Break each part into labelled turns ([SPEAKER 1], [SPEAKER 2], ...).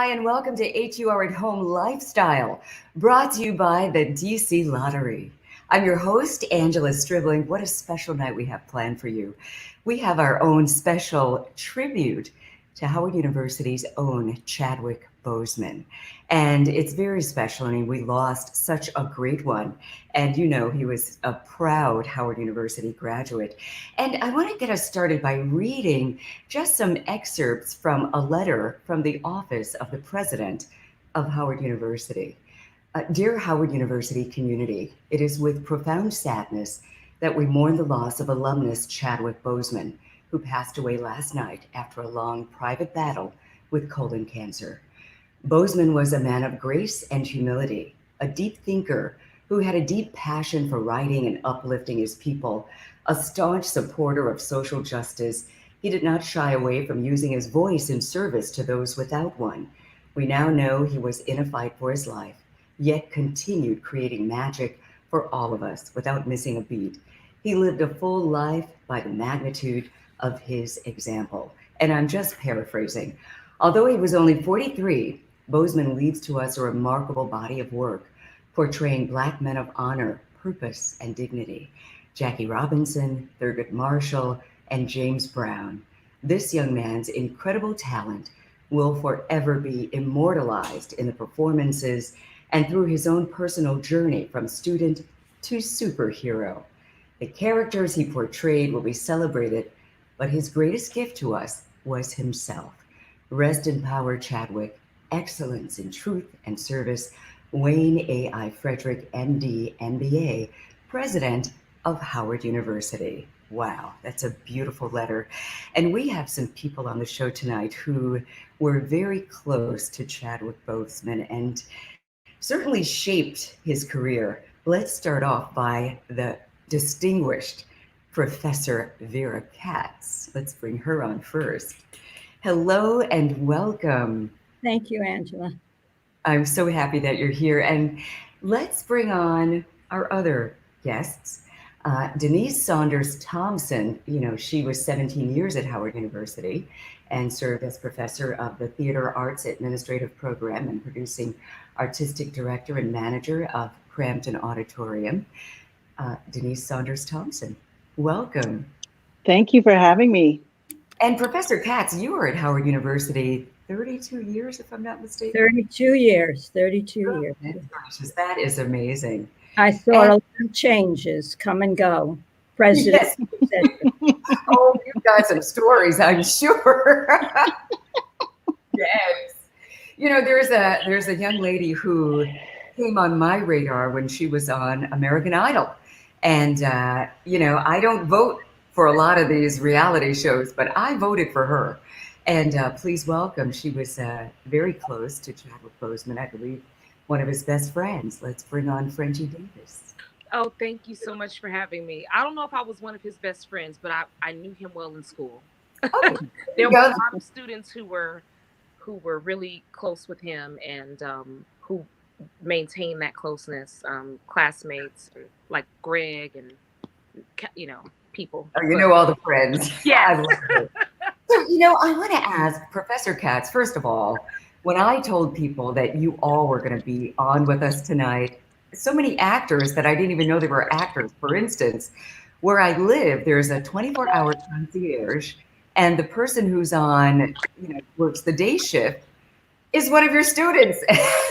[SPEAKER 1] Hi, and welcome to HUR at Home Lifestyle, brought to you by the DC Lottery. I'm your host, Angela Stribling. What a special night we have planned for you. We have our own special tribute to Howard University's own Chadwick Boseman. And it's very special. I mean, we lost such a great one. And you know, he was a proud Howard University graduate. And I want to get us started by reading just some excerpts from a letter from the office of the president of Howard University. Dear Howard University community, it is with profound sadness that we mourn the loss of alumnus Chadwick Boseman, who passed away last night after a long private battle with colon cancer. Boseman was a man of grace and humility, a deep thinker who had a deep passion for writing and uplifting his people, a staunch supporter of social justice. He did not shy away from using his voice in service to those without one. We now know he was in a fight for his life, yet continued creating magic for all of us without missing a beat. He lived a full life by the magnitude of his example. And I'm just paraphrasing. Although he was only 43, Boseman leaves to us a remarkable body of work, portraying Black men of honor, purpose, and dignity. Jackie Robinson, Thurgood Marshall, and James Brown. This young man's incredible talent will forever be immortalized in the performances and through his own personal journey from student to superhero. The characters he portrayed will be celebrated, but his greatest gift to us was himself. Rest in power, Chadwick. Excellence in truth and service. Wayne A.I. Frederick, MD, MBA, president of Howard University. Wow, that's a beautiful letter. And we have some people on the show tonight who were very close to Chadwick Boseman and certainly shaped his career. Let's start off by the distinguished Professor Vera Katz. Let's bring her on first. Hello and welcome.
[SPEAKER 2] Thank you, Angela.
[SPEAKER 1] I'm so happy that you're here. And let's bring on our other guests. Denise Saunders Thompson, you know, she was 17 years at Howard University and served as professor of the Theater Arts Administrative Program and producing artistic director and manager of Cramton Auditorium. Denise Saunders Thompson, welcome.
[SPEAKER 3] Thank you for having me.
[SPEAKER 1] And Professor Katz, you were at Howard University 32 years, if I'm not mistaken.
[SPEAKER 2] 32 years.
[SPEAKER 1] Gosh, that is amazing.
[SPEAKER 2] I saw a lot of changes come and go. President.
[SPEAKER 1] Yes. Oh, you've got some stories, I'm sure. Yes. You know, there's a young lady who came on my radar when she was on American Idol. And, you know, I don't vote for a lot of these reality shows, but I voted for her. And please welcome, she was very close to Chadwick Boseman, I believe, one of his best friends. Let's bring on Frenchie Davis.
[SPEAKER 4] Oh, thank you so much for having me. I don't know if I was one of his best friends, but I knew him well in school.
[SPEAKER 1] Oh,
[SPEAKER 4] there were a lot of students who were really close with him and who maintained that closeness, classmates like Greg and, you know, people.
[SPEAKER 1] Oh, you know all the friends.
[SPEAKER 4] Yeah.
[SPEAKER 1] I love it. So, you know, I want to ask Professor Katz, first of all, when I told people that you all were going to be on with us tonight, so many actors that I didn't even know they were actors. For instance, where I live, there's a 24-hour concierge, and the person who's on, you know, works the day shift is one of your students.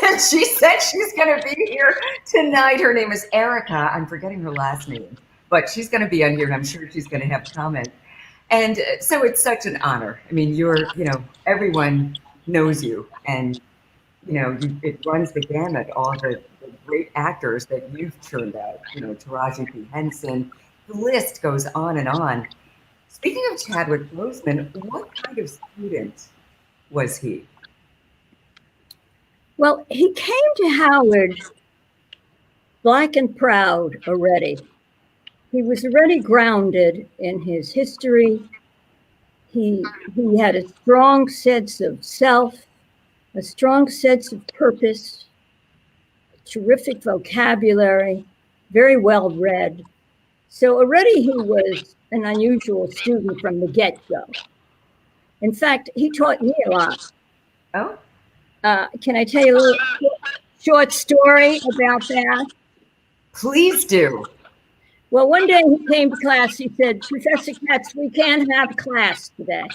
[SPEAKER 1] And she said she's going to be here tonight. Her name is Erica. I'm forgetting her last name, but she's going to be on here, and I'm sure she's going to have comments. And so it's such an honor. I mean, you know, everyone knows you, and, you know, it runs the gamut, all the great actors that you've turned out, you know, Taraji P. Henson, the list goes on and on. Speaking of Chadwick Boseman, what kind of student was he?
[SPEAKER 2] Well, he came to Howard Black and proud already. He was already grounded in his history. He had a strong sense of self, a strong sense of purpose, terrific vocabulary, very well read. So already he was an unusual student from the get-go. In fact, he taught me a lot.
[SPEAKER 1] Oh,
[SPEAKER 2] Can I tell you a little short story about that?
[SPEAKER 1] Please do.
[SPEAKER 2] Well, one day he came to class. He said, Professor Katz, we can't have class today.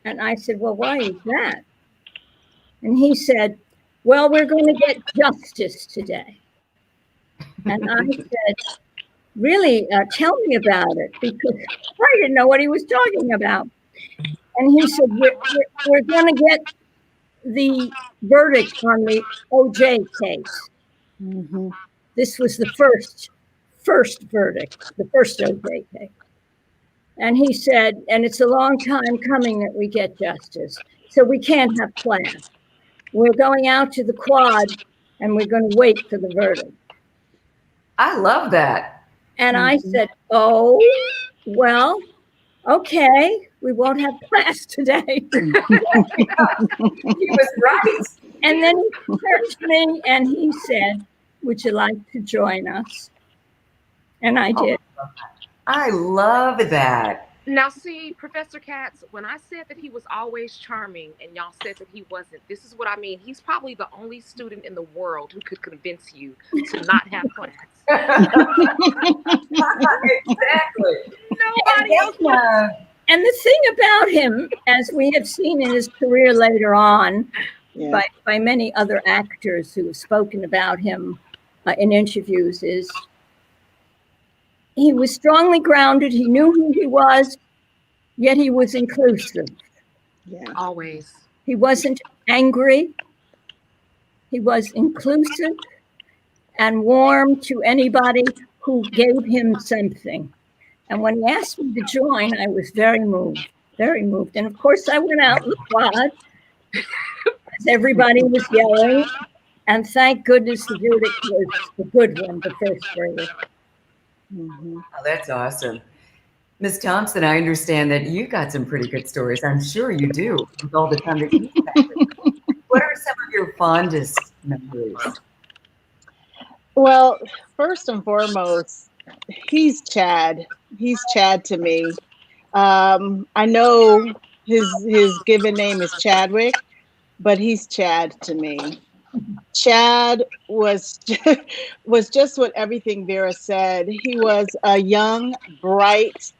[SPEAKER 2] And I said, well, why is that? And he said, well, we're going to get justice today. And I said, really, tell me about it, because I didn't know what he was talking about. And he said, we're going to get the verdict on the OJ case.
[SPEAKER 3] Mm-hmm.
[SPEAKER 2] This was the first verdict, the first OJ case. And he said, and it's a long time coming that we get justice, so we can't have class. We're going out to the quad, and we're going to wait for the verdict.
[SPEAKER 1] I love that.
[SPEAKER 2] And I said, oh, well, okay, we won't have class today.
[SPEAKER 1] He was right.
[SPEAKER 2] And then he turned to me and he said, would you like to join us? And I did.
[SPEAKER 1] I love that.
[SPEAKER 4] Now, see, Professor Katz, when I said that he was always charming and y'all said that he wasn't, this is what I mean. He's probably the only student in the world who could convince you to not have class.
[SPEAKER 1] Exactly.
[SPEAKER 4] Nobody else.
[SPEAKER 2] And the thing about him, as we have seen in his career later on, by many other actors who have spoken about him in interviews, is he was strongly grounded. He knew who he was, yet he was inclusive.
[SPEAKER 3] Yeah.
[SPEAKER 4] Always.
[SPEAKER 2] He wasn't angry. He was inclusive and warm to anybody who gave him something. And when he asked me to join, I was very moved, very moved. And of course, I went out in the quad as everybody was yelling. And thank goodness the verdict was the good one, the first verdict.
[SPEAKER 1] Mm-hmm. Oh, that's awesome. Ms. Thompson, I understand that you got some pretty good stories. I'm sure you do, with all the time that you spent with him. What are some of your fondest memories?
[SPEAKER 3] Well, first and foremost, he's Chad. He's Chad to me. I know his given name is Chadwick, but he's Chad to me. Chad was just what everything Vera said. He was a young, bright,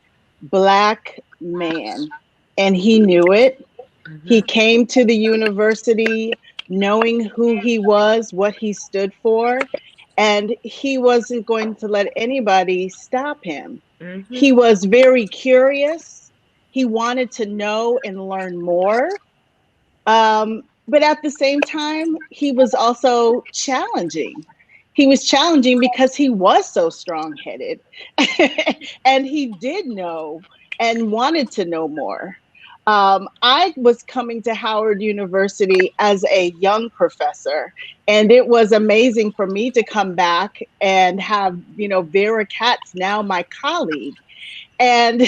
[SPEAKER 3] Black man, and he knew it. Mm-hmm. He came to the university knowing who he was, what he stood for, and he wasn't going to let anybody stop him. Mm-hmm. He was very curious. He wanted to know and learn more. But at the same time, he was also challenging. He was challenging because he was so strong-headed and he did know and wanted to know more. I was coming to Howard University as a young professor, and it was amazing for me to come back and have, Vera Katz, now my colleague. And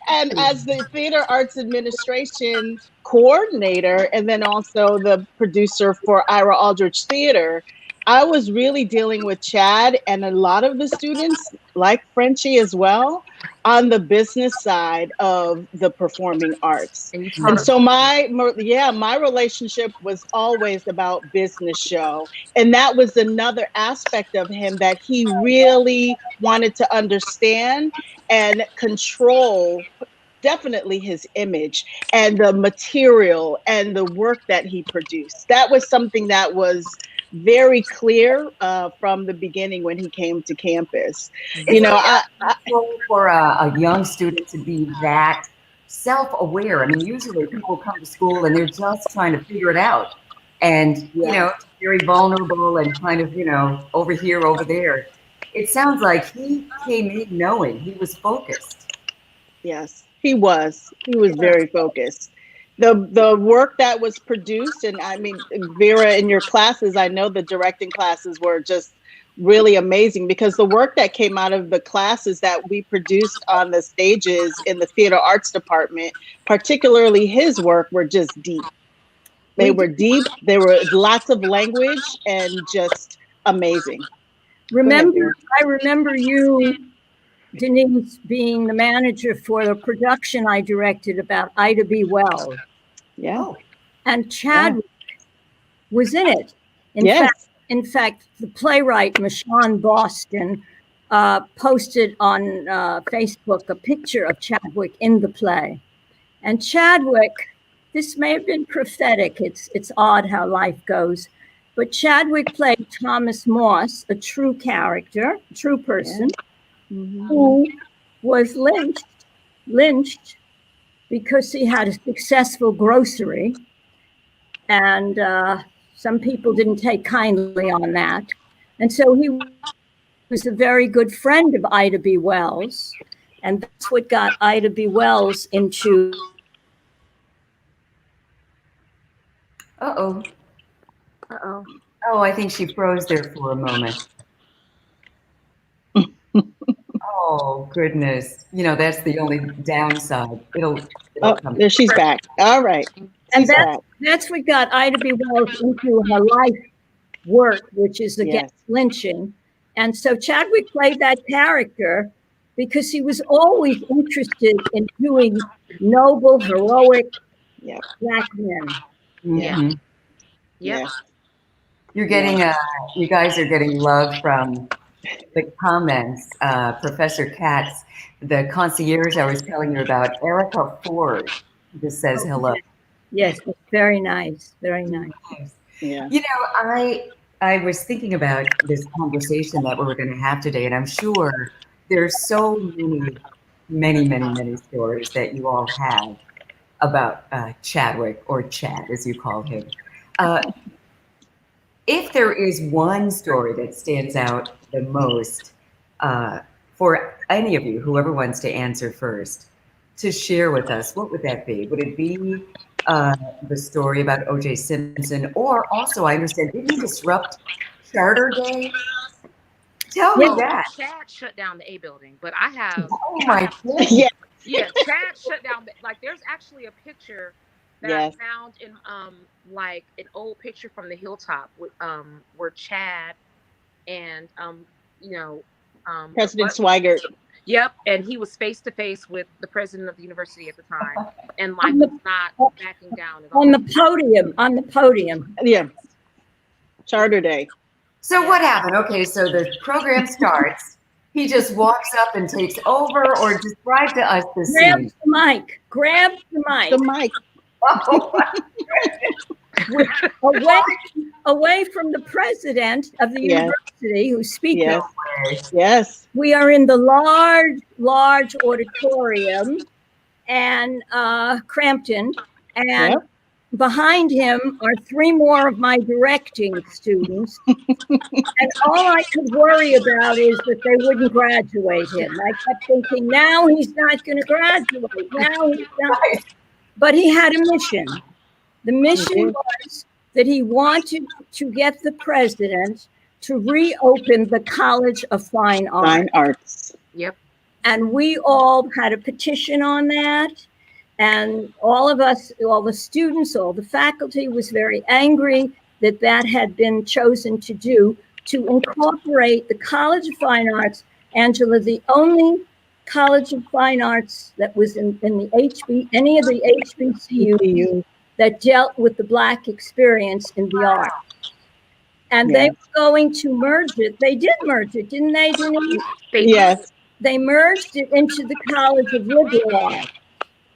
[SPEAKER 3] and as the Theater Arts Administration coordinator, and then also the producer for Ira Aldrich Theater, I was really dealing with Chad and a lot of the students, like Frenchie as well, on the business side of the performing arts. And so my relationship was always about business show. And that was another aspect of him that he really wanted to understand and control, definitely his image and the material and the work that he produced. That was something that was very clear from the beginning when he came to campus.
[SPEAKER 1] For a young student to be that self-aware. I mean, usually people come to school and they're just trying to figure it out, and very vulnerable and kind of over here, over there. It sounds like he came in knowing, he was focused.
[SPEAKER 3] Yes, he was. He was very focused. The work that was produced, and I mean, Vera, in your classes, I know the directing classes were just really amazing, because the work that came out of the classes that we produced on the stages in the theater arts department, particularly his work, were just deep. They were deep. There were lots of language and just amazing.
[SPEAKER 2] I remember you, Denise, being the manager for the production I directed about Ida B. Wells.
[SPEAKER 3] Yeah.
[SPEAKER 2] and Chadwick was in it. In fact, the playwright Michonne Boston posted on Facebook a picture of Chadwick in the play. And Chadwick, this may have been prophetic. It's odd how life goes. But Chadwick played Thomas Moss, a true character, a true person, who was lynched because he had a successful grocery. And some people didn't take kindly on that. And so he was a very good friend of Ida B. Wells. And that's what got Ida B. Wells into...
[SPEAKER 1] Uh-oh.
[SPEAKER 4] Uh-oh.
[SPEAKER 1] Oh, I think she froze there for a moment. Oh, goodness. You know, that's the only downside. It'll come.
[SPEAKER 3] There she's back. All right.
[SPEAKER 2] And that's what got Ida B. Wells into her life work, which is against lynching. And so Chadwick played that character because he was always interested in doing noble, heroic Black men.
[SPEAKER 1] Mm-hmm.
[SPEAKER 4] Yeah.
[SPEAKER 1] You're getting, you guys are getting love from the comments. Professor Katz, the concierge I was telling you about, Erica Ford, just says hello.
[SPEAKER 2] Yes, very nice, very nice.
[SPEAKER 3] Yeah.
[SPEAKER 1] You know, I was thinking about this conversation that we're going to have today, and I'm sure there's so many stories that you all have about Chadwick, or Chad, as you call him. If there is one story that stands out the most for any of you, whoever wants to answer first, to share with us, what would that be? Would it be the story about O.J. Simpson, or also, I understand, did he disrupt Charter Day? Tell me that.
[SPEAKER 4] Chad shut down the A building, but I have.
[SPEAKER 1] Oh my God.
[SPEAKER 4] Yeah, Chad shut down. Like, there's actually a picture that I found in like an old picture from the hilltop with where Chad and
[SPEAKER 3] President Swigert.
[SPEAKER 4] Yep, and he was face to face with the president of the university at the time, and like was not backing down at all.
[SPEAKER 2] On the podium.
[SPEAKER 3] Yeah. Charter Day.
[SPEAKER 1] So what happened? Okay, so the program starts. He just walks up and takes over, or describe to us the scene.
[SPEAKER 2] Grabs the mic.
[SPEAKER 3] The mic.
[SPEAKER 2] away from the president of the university who's speaking.
[SPEAKER 3] Yes.
[SPEAKER 2] We are in the large auditorium and Crampton, and behind him are three more of my directing students. And all I could worry about is that they wouldn't graduate him. I kept thinking, now he's not going to graduate. Now he's not. But he had a mission. The mission was that he wanted to get the president to reopen the College of Fine Arts.
[SPEAKER 3] Fine Arts.
[SPEAKER 4] Yep.
[SPEAKER 2] And we all had a petition on that. And all of us, all the students, all the faculty was very angry that that had been chosen to do, to incorporate the College of Fine Arts. Angela, the only College of Fine Arts that was in the any of the HBCUs that dealt with the Black experience in the arts. And they were going to merge it. They did merge it, didn't they, Denise?
[SPEAKER 3] Yes.
[SPEAKER 2] They merged it into the College of Liberal Arts.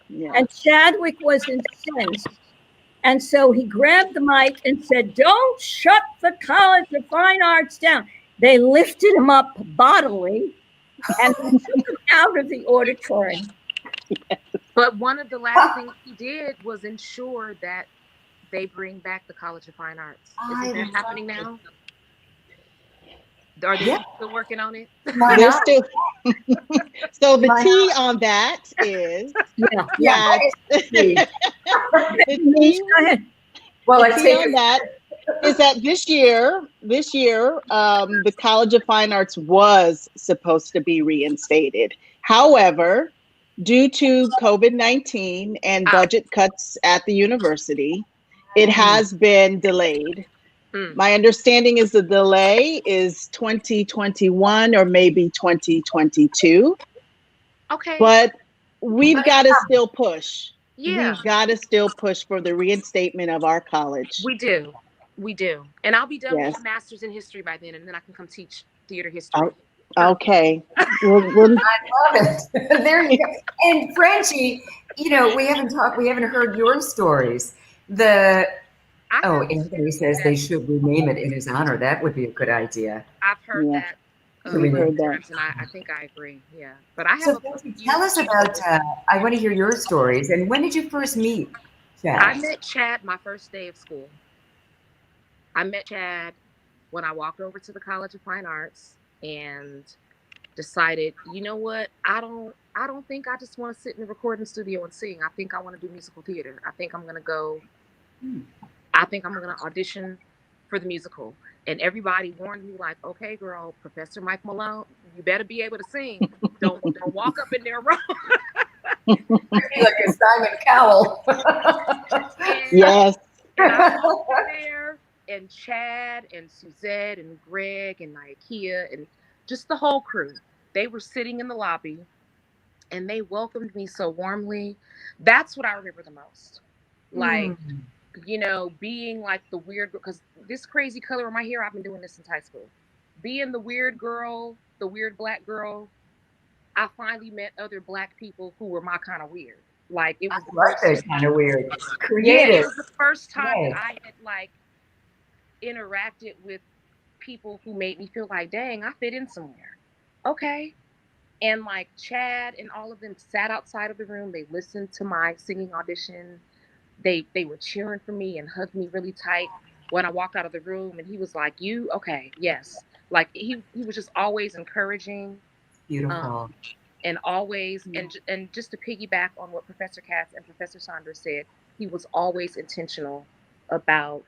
[SPEAKER 3] Yeah.
[SPEAKER 2] And Chadwick was incensed. And so he grabbed the mic and said, "Don't shut the College of Fine Arts down." They lifted him up bodily and took him out of the auditorium.
[SPEAKER 4] But one of the last things he did was ensure that they bring back the College of Fine Arts. Isn't that happening now? Are they still working on it?
[SPEAKER 3] They're still. So the tea on that is
[SPEAKER 1] Go ahead. Well,
[SPEAKER 3] the tea on that is that this year, the College of Fine Arts was supposed to be reinstated. However, due to COVID-19 and budget cuts at the university, it has been delayed. My understanding is the delay is 2021 or maybe 2022.
[SPEAKER 4] Okay.
[SPEAKER 3] But we've got to still push.
[SPEAKER 4] Yeah,
[SPEAKER 3] we've got to still push for the reinstatement of our college.
[SPEAKER 4] we do. We do. And I'll be done with
[SPEAKER 3] Yes.
[SPEAKER 4] my master's in history by then, and then I can come teach theater history.
[SPEAKER 3] Okay.
[SPEAKER 1] Love it. There you go. And Frenchie, we haven't heard your stories. Anthony says they should rename it in his honor. That would be a good idea.
[SPEAKER 4] I've heard
[SPEAKER 3] Yeah.
[SPEAKER 4] that.
[SPEAKER 3] We've heard that.
[SPEAKER 4] And I think I agree. Yeah. But I have
[SPEAKER 1] So tell us about, I want to hear your stories. And when did you first meet Chad?
[SPEAKER 4] I met Chad my first day of school. I met Chad when I walked over to the College of Fine Arts and decided, you know what, I don't think I just want to sit in the recording studio and sing. I think I want to do musical theater. I think I'm going to audition for the musical. And everybody warned me, like, okay, girl, Professor Mike Malone, you better be able to sing. Don't walk up in there wrong.
[SPEAKER 1] Like a Simon Cowell.
[SPEAKER 3] Yes.
[SPEAKER 4] And I walked in there, and Chad and Suzette and Greg and Ikea and just the whole crew, they were sitting in the lobby and they welcomed me so warmly. That's what I remember the most. Like, being like the weird, because this crazy color in my hair, I've been doing this since high school. Being the weird girl, the weird Black girl, I finally met other Black people who were my kind of weird. Like, it was
[SPEAKER 1] kind of weird. Creative.
[SPEAKER 4] Yeah, it was the first time that I had like interacted with people who made me feel like, dang, I fit in somewhere. Okay. And like Chad and all of them sat outside of the room. They listened to my singing audition. They were cheering for me and hugged me really tight when I walked out of the room. And he was like, you, okay, yes. Like he was just always encouraging.
[SPEAKER 1] Beautiful.
[SPEAKER 4] And always, and just to piggyback on what Professor Katz and Professor Saunders said, he was always intentional about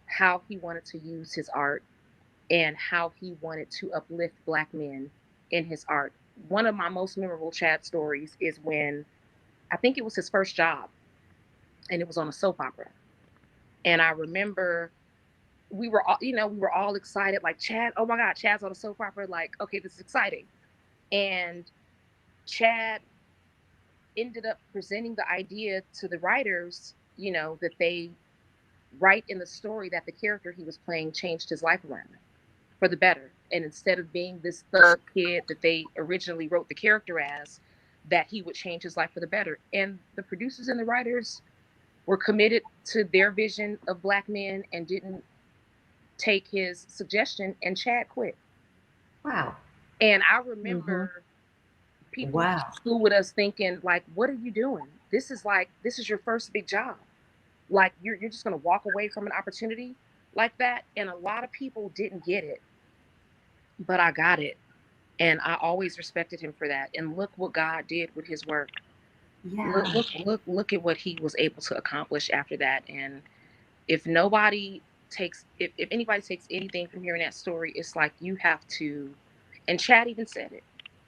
[SPEAKER 4] how he wanted to use his art and how he wanted to uplift Black men in his art. One of my most memorable Chad stories is when, I think it was his first job, and it was on a soap opera. And I remember we were all excited, like, Chad, oh my God, Chad's on a soap opera. Like, okay, this is exciting. And Chad ended up presenting the idea to the writers, that they write in the story that the character he was playing changed his life around for the better. And instead of being this thug kid that they originally wrote the character as, that he would change his life for the better. And the producers and the writers were committed to their vision of Black men and didn't take his suggestion, and Chad quit.
[SPEAKER 1] Wow.
[SPEAKER 4] And I remember people in school with us thinking, like, what are you doing? This is your first big job. Like, you're just going to walk away from an opportunity like that. And a lot of people didn't get it, but I got it. And I always respected him for that. And look what God did with his work. Yeah. Look at what he was able to accomplish after that. And if anybody takes anything from hearing that story, it's like, you have to, and Chad even said it,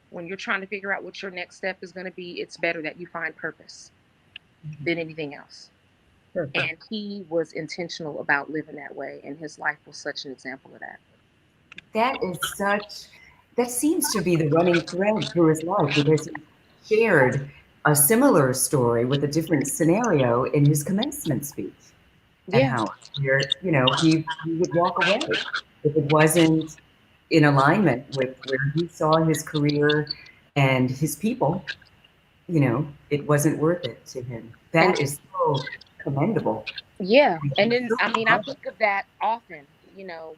[SPEAKER 4] when you're trying to figure out what your next step is going to be, it's better that you find purpose than anything else. Perfect. And he was intentional about living that way. And his life was such an example of that.
[SPEAKER 1] That seems to be the running thread through his life, because he shared a similar story with a different scenario in his commencement speech. And how he would walk away if it wasn't in alignment with where he saw his career and his people. It wasn't worth it to him. That is so commendable.
[SPEAKER 4] Yeah. And then, I think of that often,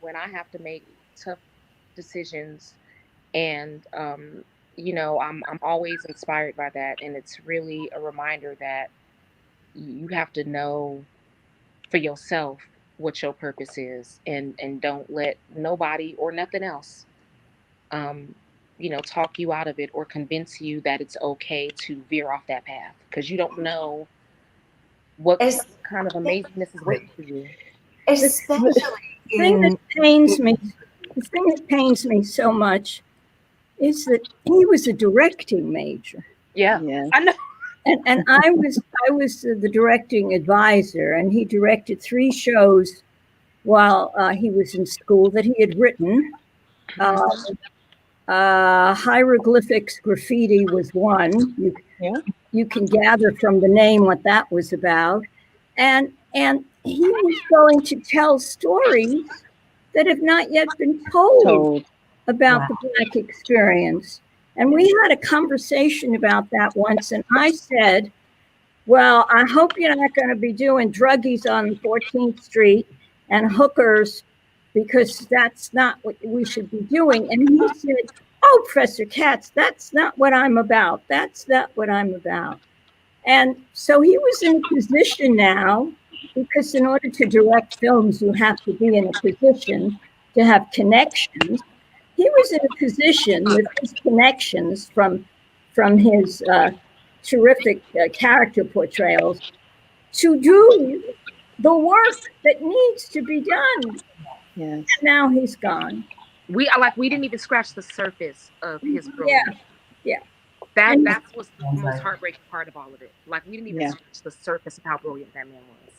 [SPEAKER 4] when I have to make tough decisions, and, I'm always inspired by that. And it's really a reminder that you have to know for yourself what your purpose is, and don't let nobody or nothing else, talk you out of it or convince you that it's okay to veer off that path, because you don't know what kind of amazingness is waiting for you.
[SPEAKER 2] Especially the thing that pains me so much is that he was a directing major.
[SPEAKER 4] Yeah. I know.
[SPEAKER 2] And I was the directing advisor, and he directed 3 shows while he was in school that he had written. Hieroglyphics Graffiti was one. you can gather from the name what that was about. And he was going to tell stories that have not yet been told about the Black experience. And we had a conversation about that once, and I said, well, I hope you're not going to be doing druggies on 14th Street and hookers, because that's not what we should be doing. And he said, oh, Professor Katz, that's not what I'm about. That's not what I'm about. And so he was in a position now, because in order to direct films, you have to be in a position to have connections. He was in a position with his connections from his terrific character portrayals to do the work that needs to be done.
[SPEAKER 3] Yes.
[SPEAKER 2] And now he's gone.
[SPEAKER 4] We didn't even scratch the surface of his brilliance.
[SPEAKER 2] Yeah.
[SPEAKER 4] That was the most heartbreaking part of all of it. Like, we didn't even scratch the surface of how brilliant that man was.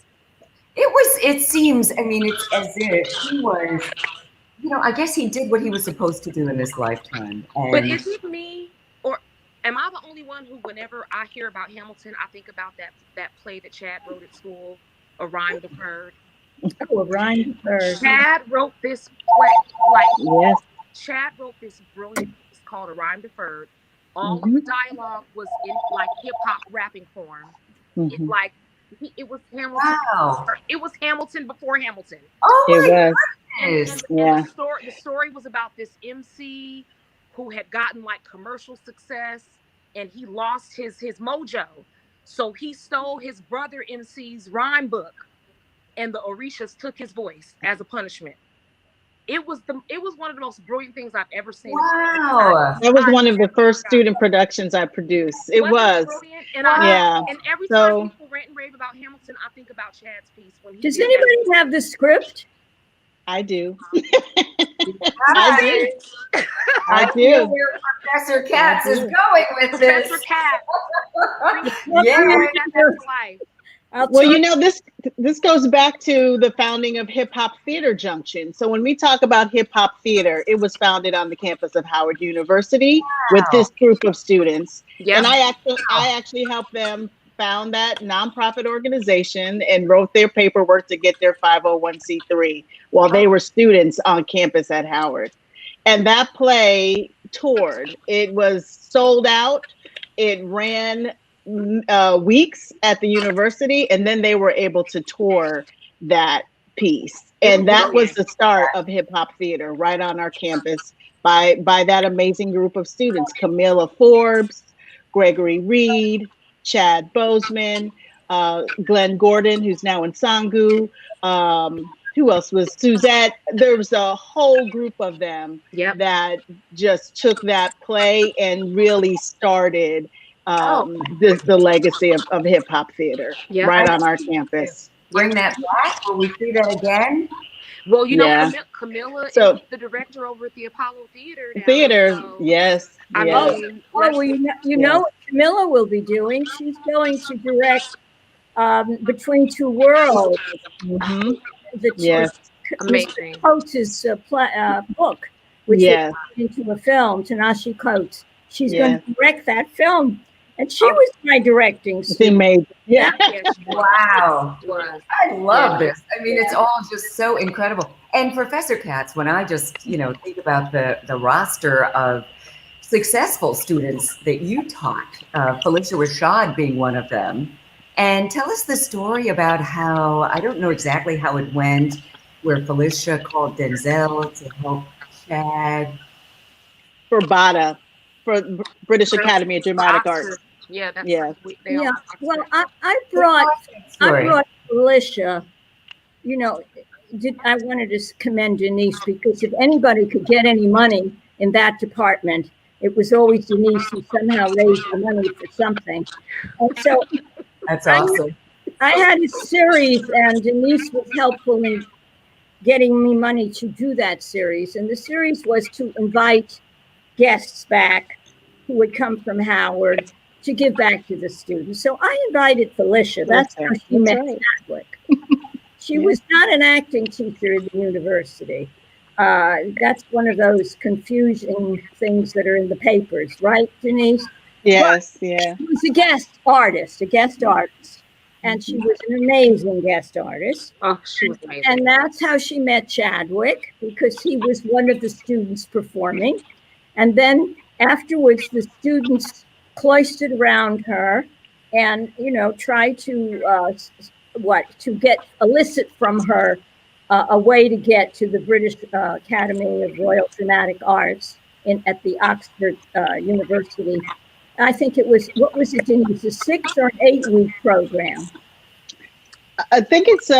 [SPEAKER 1] It seems, I mean, it's as if he was, I guess he did what he was supposed to do in this lifetime.
[SPEAKER 4] But is it me, or am I the only one who, whenever I hear about Hamilton, I think about that play that Chad wrote at school, A Rhyme Deferred?
[SPEAKER 2] Oh, A Rhyme Deferred.
[SPEAKER 4] Chad wrote this play, Chad wrote this brilliant piece called A Rhyme Deferred. All of the dialogue was in hip hop rapping form. It was Hamilton.
[SPEAKER 1] Wow.
[SPEAKER 4] It was Hamilton before Hamilton.
[SPEAKER 1] Oh my
[SPEAKER 4] goodness. And the story was about this MC who had gotten commercial success, and he lost his mojo. So he stole his brother MC's rhyme book, and the Orishas took his voice as a punishment. It was one of the most brilliant things I've ever seen.
[SPEAKER 1] Wow.
[SPEAKER 3] That was one of the first student productions I produced. It was.
[SPEAKER 4] Brilliant? And every time people rant and rave about Hamilton, I think about Chad's piece.
[SPEAKER 2] Does anybody have the script?
[SPEAKER 3] I do.
[SPEAKER 1] I do. Where Professor Katz is going with this.
[SPEAKER 4] Professor Katz.
[SPEAKER 3] Well, this goes back to the founding of Hip Hop Theater Junction. So when we talk about hip hop theater, it was founded on the campus of Howard University with this group of students. Yeah. And I actually helped them found that nonprofit organization and wrote their paperwork to get their 501c3 while they were students on campus at Howard. And that play toured. It was sold out. It ran weeks at the university, and then they were able to tour that piece. And that was the start of hip hop theater right on our campus by that amazing group of students: Camilla Forbes, Gregory Reed, Chad Boseman, Glenn Gordon, who's now in Sangu. Who else was Suzette? There was a whole group of them that just took that play and really started the legacy of hip hop theater right on our campus.
[SPEAKER 1] Bring that back. Will we see that again?
[SPEAKER 4] Well, Camilla is the director over at the Apollo Theater now.
[SPEAKER 2] Well, you know what Camilla will be doing? She's going to direct Between Two Worlds.
[SPEAKER 4] Amazing.
[SPEAKER 2] Coates' book, which is into a film, Tanashi Coates. She's going to direct that film. And she was my directing student.
[SPEAKER 1] Wow. I love this. I mean, it's all just so incredible. And Professor Katz, when I just, think about the roster of successful students that you taught, Felicia Rashad being one of them, and tell us the story about how, I don't know exactly how it went, where Felicia called Denzel to help Chad.
[SPEAKER 3] For BADA, for British Academy of Dramatic Arts.
[SPEAKER 4] Yeah, that's
[SPEAKER 2] Well, I brought Felicia. I wanted to commend Denise, because if anybody could get any money in that department, it was always Denise who somehow raised the money for something. And so
[SPEAKER 1] that's awesome.
[SPEAKER 2] I had a series, and Denise was helpful in getting me money to do that series. And the series was to invite guests back who would come from Howard to give back to the students. So I invited Felicia. That's how she met Chadwick. She was not an acting teacher at the university. That's one of those confusing things that are in the papers, right, Denise?
[SPEAKER 3] Yes, yeah.
[SPEAKER 2] She was a guest artist, and she was an amazing guest artist.
[SPEAKER 4] Oh, she was amazing.
[SPEAKER 2] And that's how she met Chadwick, because he was one of the students performing. And then afterwards, the students cloistered around her and, tried to elicit from her a way to get to the British Academy of Royal Dramatic Arts at the Oxford University. I think it was, what was it, Denise, a 6 or an 8 week program?
[SPEAKER 3] I think it's 6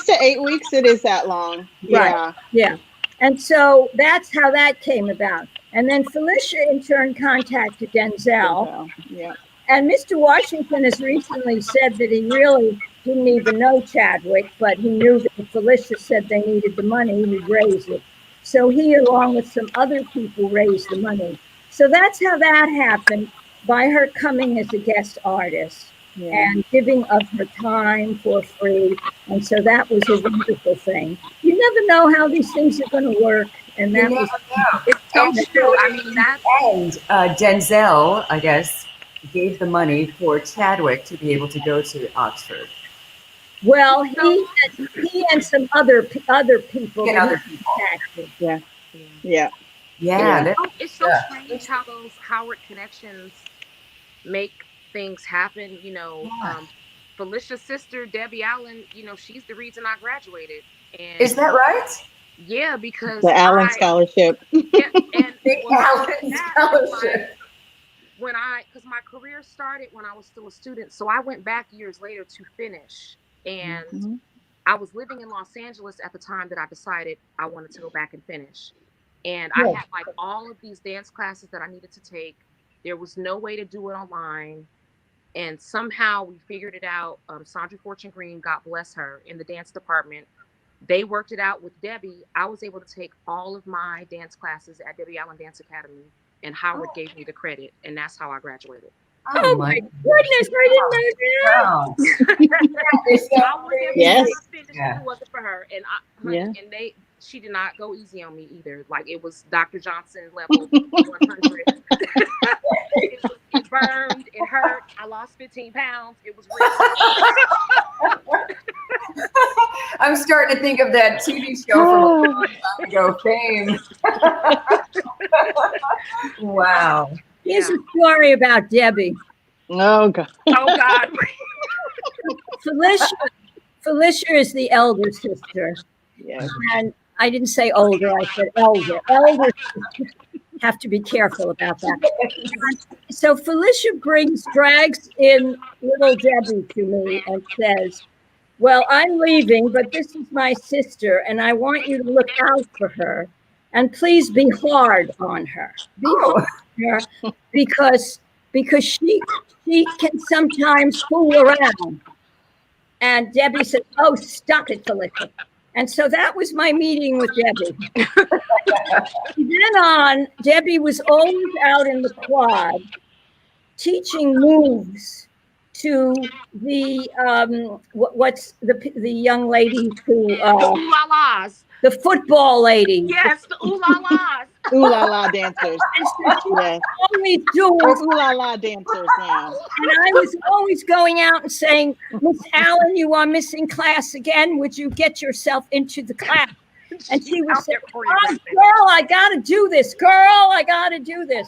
[SPEAKER 3] to 8 weeks. It is that long.
[SPEAKER 2] Right. Yeah. And so that's how that came about. And then Felicia in turn contacted Denzel.
[SPEAKER 3] Yeah.
[SPEAKER 2] And Mr. Washington has recently said that he really didn't even know Chadwick, but he knew that if Felicia said they needed the money, he'd raise it. So he, along with some other people, raised the money. So that's how that happened, by her coming as a guest artist and giving of her time for free. And so that was a wonderful thing. You never know how these things are going to work. And that was
[SPEAKER 4] it's true. I mean, that's...
[SPEAKER 1] And Denzel, I guess, gave the money for Chadwick to be able to go to Oxford.
[SPEAKER 2] Well, he and some other people.
[SPEAKER 1] Yeah.
[SPEAKER 4] It's so strange how those Howard connections make things happen. Felicia's sister, Debbie Allen, she's the reason I graduated. And
[SPEAKER 1] is that right?
[SPEAKER 4] Yeah, because
[SPEAKER 3] the Allen Scholarship.
[SPEAKER 4] Yeah, and
[SPEAKER 1] the Allen Scholarship.
[SPEAKER 4] Because my career started when I was still a student, so I went back years later to finish. And I was living in Los Angeles at the time that I decided I wanted to go back and finish. And I had like all of these dance classes that I needed to take. There was no way to do it online. And somehow we figured it out. Sandra Fortune Green, God bless her, in the dance department, they worked it out with Debbie. I was able to take all of my dance classes at Debbie Allen Dance Academy, and Howard gave me the credit. And that's how I graduated.
[SPEAKER 2] Oh my goodness, I didn't know that.
[SPEAKER 3] Yes.
[SPEAKER 4] If it wasn't for her. And she did not go easy on me either. Like, it was Dr. Johnson level 100. It burned, it hurt. I lost 15 pounds. It was real.
[SPEAKER 1] I'm starting to think of that TV show from a long time ago, Fame. Wow.
[SPEAKER 2] Here's a story about Debbie.
[SPEAKER 3] Oh, God.
[SPEAKER 4] Oh, God.
[SPEAKER 2] Felicia is the elder sister.
[SPEAKER 3] Yes.
[SPEAKER 2] And I didn't say older, I said elder. Elder sisters have to be careful about that. So Felicia drags in little Debbie to me and says, well, I'm leaving, but this is my sister, and I want you to look out for her. And please be hard on her. Be hard on her because she can sometimes fool around. And Debbie said, oh, stop it, Felicia. And so that was my meeting with Debbie. Then on, Debbie was always out in the quad teaching moves to the the young lady who
[SPEAKER 4] ooh-la-las.
[SPEAKER 2] The football lady.
[SPEAKER 4] Yes, the ooh-la-las.
[SPEAKER 3] Ooh-la-la dancers.
[SPEAKER 2] Yes. Always doing
[SPEAKER 3] ooh-la-la dancers now.
[SPEAKER 2] And I was always going out and saying, Miss Allen, you are missing class again. Would you get yourself into the class? And she was saying, oh, girl, I got to do this. Girl, I got to do this.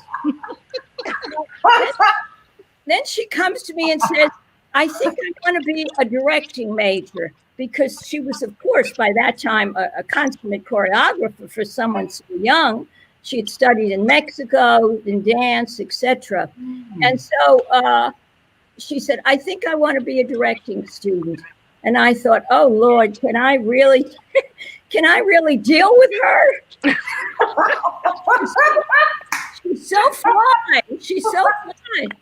[SPEAKER 2] Then she comes to me and says, I think I want to be a directing major, because she was, of course, by that time, a consummate choreographer for someone so young. She had studied in Mexico, in dance, etc. And so she said, I think I want to be a directing student. And I thought, oh, Lord, can I really deal with her? She's so fine. She's so fine.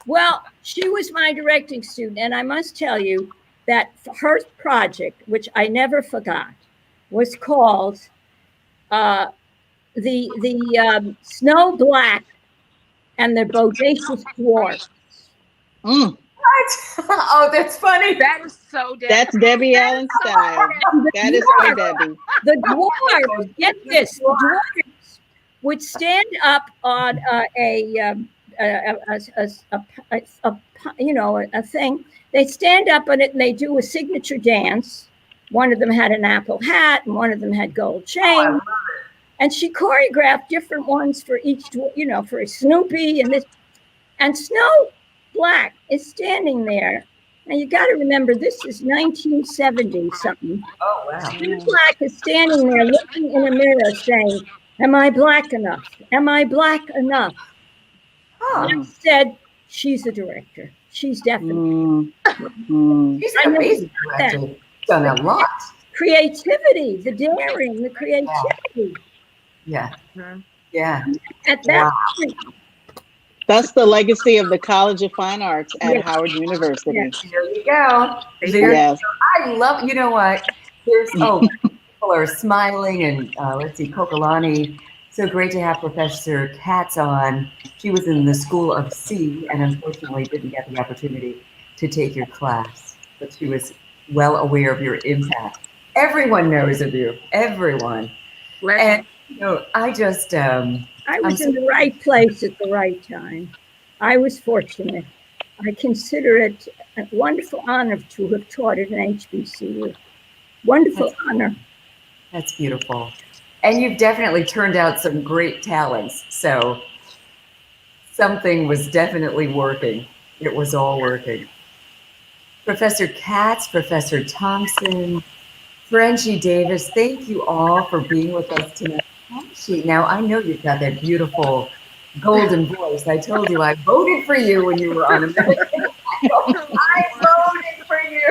[SPEAKER 2] Well, she was my directing student. And I must tell you that her project, which I never forgot, was called the Snow Black and the Bodacious Dwarfs.
[SPEAKER 1] What? Oh, that's funny.
[SPEAKER 4] That is so Debbie.
[SPEAKER 3] That's Debbie Allen style. That is for Debbie.
[SPEAKER 2] The dwarves, get this, the dwarves would stand up on a thing. They'd stand up on it and they do a signature dance. One of them had an apple hat and one of them had gold chain. And she choreographed different ones for each, for Snoopy and this. And Snow Black is standing there. And you got to remember, this is 1970 something.
[SPEAKER 1] Oh, wow.
[SPEAKER 2] Snow Black is standing there looking in a mirror saying, am I black enough? Am I black enough?
[SPEAKER 1] Oh.
[SPEAKER 2] I said, she's a director. She's definitely.
[SPEAKER 1] She's an amazing director. Done a lot.
[SPEAKER 2] Creativity, the daring, the creativity.
[SPEAKER 1] Yeah. Yeah.
[SPEAKER 2] At that point.
[SPEAKER 3] That's the legacy of the College of Fine Arts at Howard University.
[SPEAKER 2] Yes.
[SPEAKER 1] There you go.
[SPEAKER 3] Yes.
[SPEAKER 1] I love, you know what? People are smiling and let's see, Coka-Lani. So great to have Professor Katz on. She was in the School of C and unfortunately didn't get the opportunity to take your class, but she was well aware of your impact. Everyone knows of you, everyone. And I just,
[SPEAKER 2] I was in the right place at the right time. I was fortunate. I consider it a wonderful honor to have taught at an HBCU. Wonderful honor.
[SPEAKER 1] That's beautiful. And you've definitely turned out some great talents. So something was definitely working. It was all working. Professor Katz, Professor Thompson, Frenchie Davis, thank you all for being with us tonight. Now, I know you've got that beautiful golden voice. I told you I voted for you when you were on American Idol. I voted for you.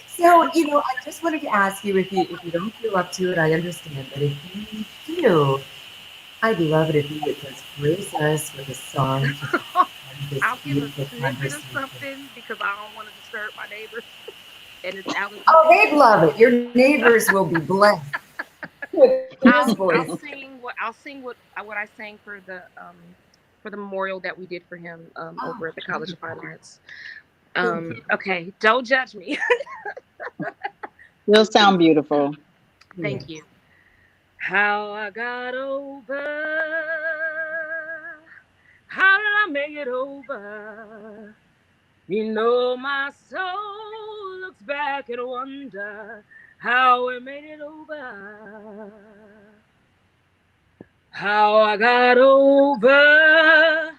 [SPEAKER 1] So, I just wanted to ask you, if you don't feel up to it, I understand. But if you do, I'd love it if you would just grace us with a song.
[SPEAKER 4] I'll give a snippet of something because I don't want to disturb my neighbors. And it's Alice.
[SPEAKER 1] Oh, they'd love it. Your neighbors will be blessed.
[SPEAKER 4] I'll sing what I sang for the memorial that we did for him over at the College of Fine Arts. Okay, don't judge me.
[SPEAKER 3] You'll sound beautiful.
[SPEAKER 4] Thank you. How I got over, how did I make it over? My soul looks back and wonder how I made it over. How I got over,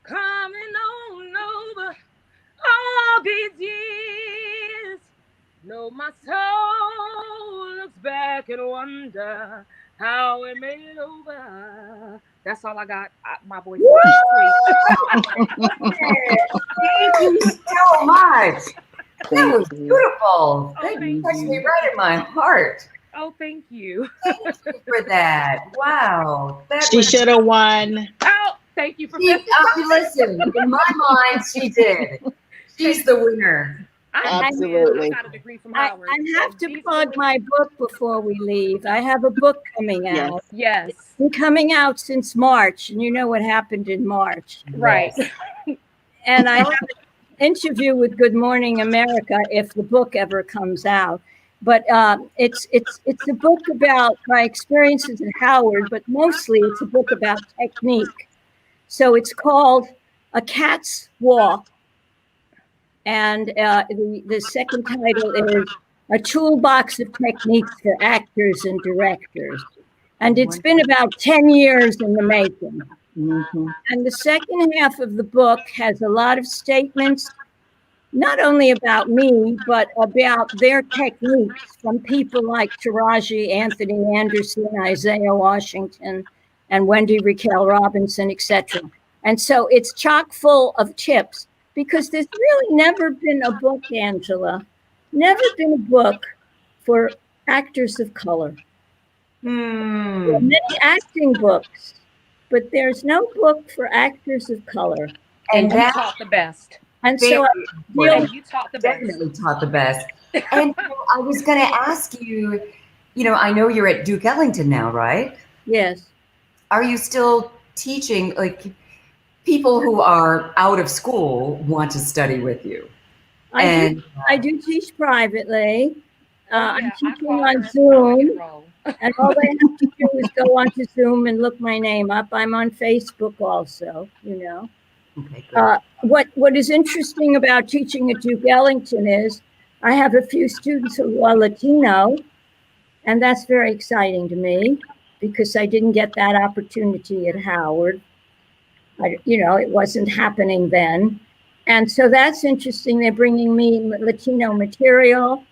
[SPEAKER 4] coming on over all these years. My soul looks back and wonder how I made it over. That's all I got. My voice.
[SPEAKER 1] Thank you so much. That was beautiful. That touched me right in my heart.
[SPEAKER 4] Oh, thank you.
[SPEAKER 1] Thank you for that. Wow.
[SPEAKER 3] She should have won.
[SPEAKER 4] Oh, thank you for
[SPEAKER 1] listen, in my mind, she did. She's the winner.
[SPEAKER 3] Absolutely.
[SPEAKER 4] I got a degree from Howard.
[SPEAKER 2] I have to plug my book before we leave. I have a book coming out.
[SPEAKER 4] Yes.
[SPEAKER 2] It's been coming out since March, and you know what happened in March.
[SPEAKER 4] Right.
[SPEAKER 2] And I have an interview with Good Morning America if the book ever comes out. But it's a book about my experiences at Howard, but mostly it's a book about technique. So it's called A Cat's Walk. And the second title is A Toolbox of Techniques for Actors and Directors. And it's been about 10 years in the making.
[SPEAKER 3] Mm-hmm.
[SPEAKER 2] And the second half of the book has a lot of statements, not only about me, but about their techniques from people like Taraji, Anthony Anderson, Isaiah Washington, and Wendy Raquel Robinson, etc. And so it's chock full of tips. Because there's really never been a book, Angela, never been a book for actors of color. There are many acting books, but there's no book for actors of color.
[SPEAKER 4] And you taught the best.
[SPEAKER 2] And so
[SPEAKER 4] you taught the best.
[SPEAKER 1] Definitely taught the best. And I was going to ask you, I know you're at Duke Ellington now, right?
[SPEAKER 2] Yes.
[SPEAKER 1] Are you still teaching, people who are out of school want to study with you?
[SPEAKER 2] I do teach privately. I'm teaching on Zoom. And all they have to do is go onto Zoom and look my name up. I'm on Facebook also, you know.
[SPEAKER 1] Okay, good.
[SPEAKER 2] What is interesting about teaching at Duke Ellington is I have a few students who are Latino, and that's very exciting to me because I didn't get that opportunity at Howard. You know, it wasn't happening then. And so that's interesting. They're bringing me Latino material.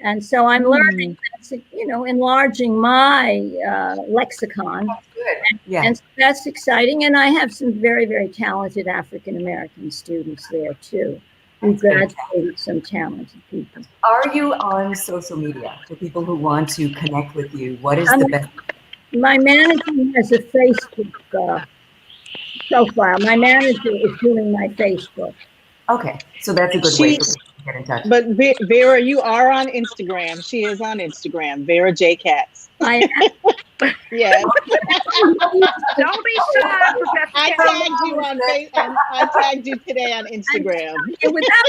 [SPEAKER 2] And so I'm learning, you know, enlarging my lexicon.
[SPEAKER 1] Good. Yeah.
[SPEAKER 2] And so that's exciting. And I have some very, very talented African-American students there too, who graduated, some talented people.
[SPEAKER 1] Are you on social media for people who want to connect with you? What is the best?
[SPEAKER 2] My manager has a Facebook profile. My manager is doing my Facebook.
[SPEAKER 1] Okay, so that's a good way to get in touch.
[SPEAKER 3] But Vera, you are on Instagram. She is on Instagram. Vera J. Katz. Yes.
[SPEAKER 4] Don't be shy, Professor
[SPEAKER 3] I
[SPEAKER 4] Katz.
[SPEAKER 3] tagged you on Facebook. I tagged you today on Instagram.
[SPEAKER 2] Without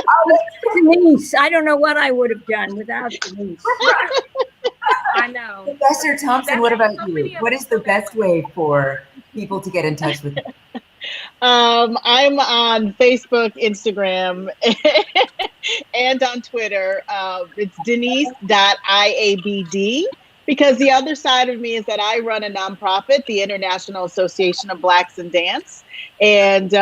[SPEAKER 2] Denise, I don't know what I would have done without Denise.
[SPEAKER 4] I know.
[SPEAKER 1] Professor Thompson, what about you? What is the best way for people to get in touch with you?
[SPEAKER 3] I'm on Facebook, Instagram, and on Twitter. It's Denise.iabd, because the other side of me is that I run a nonprofit, the International Association of Blacks in Dance. And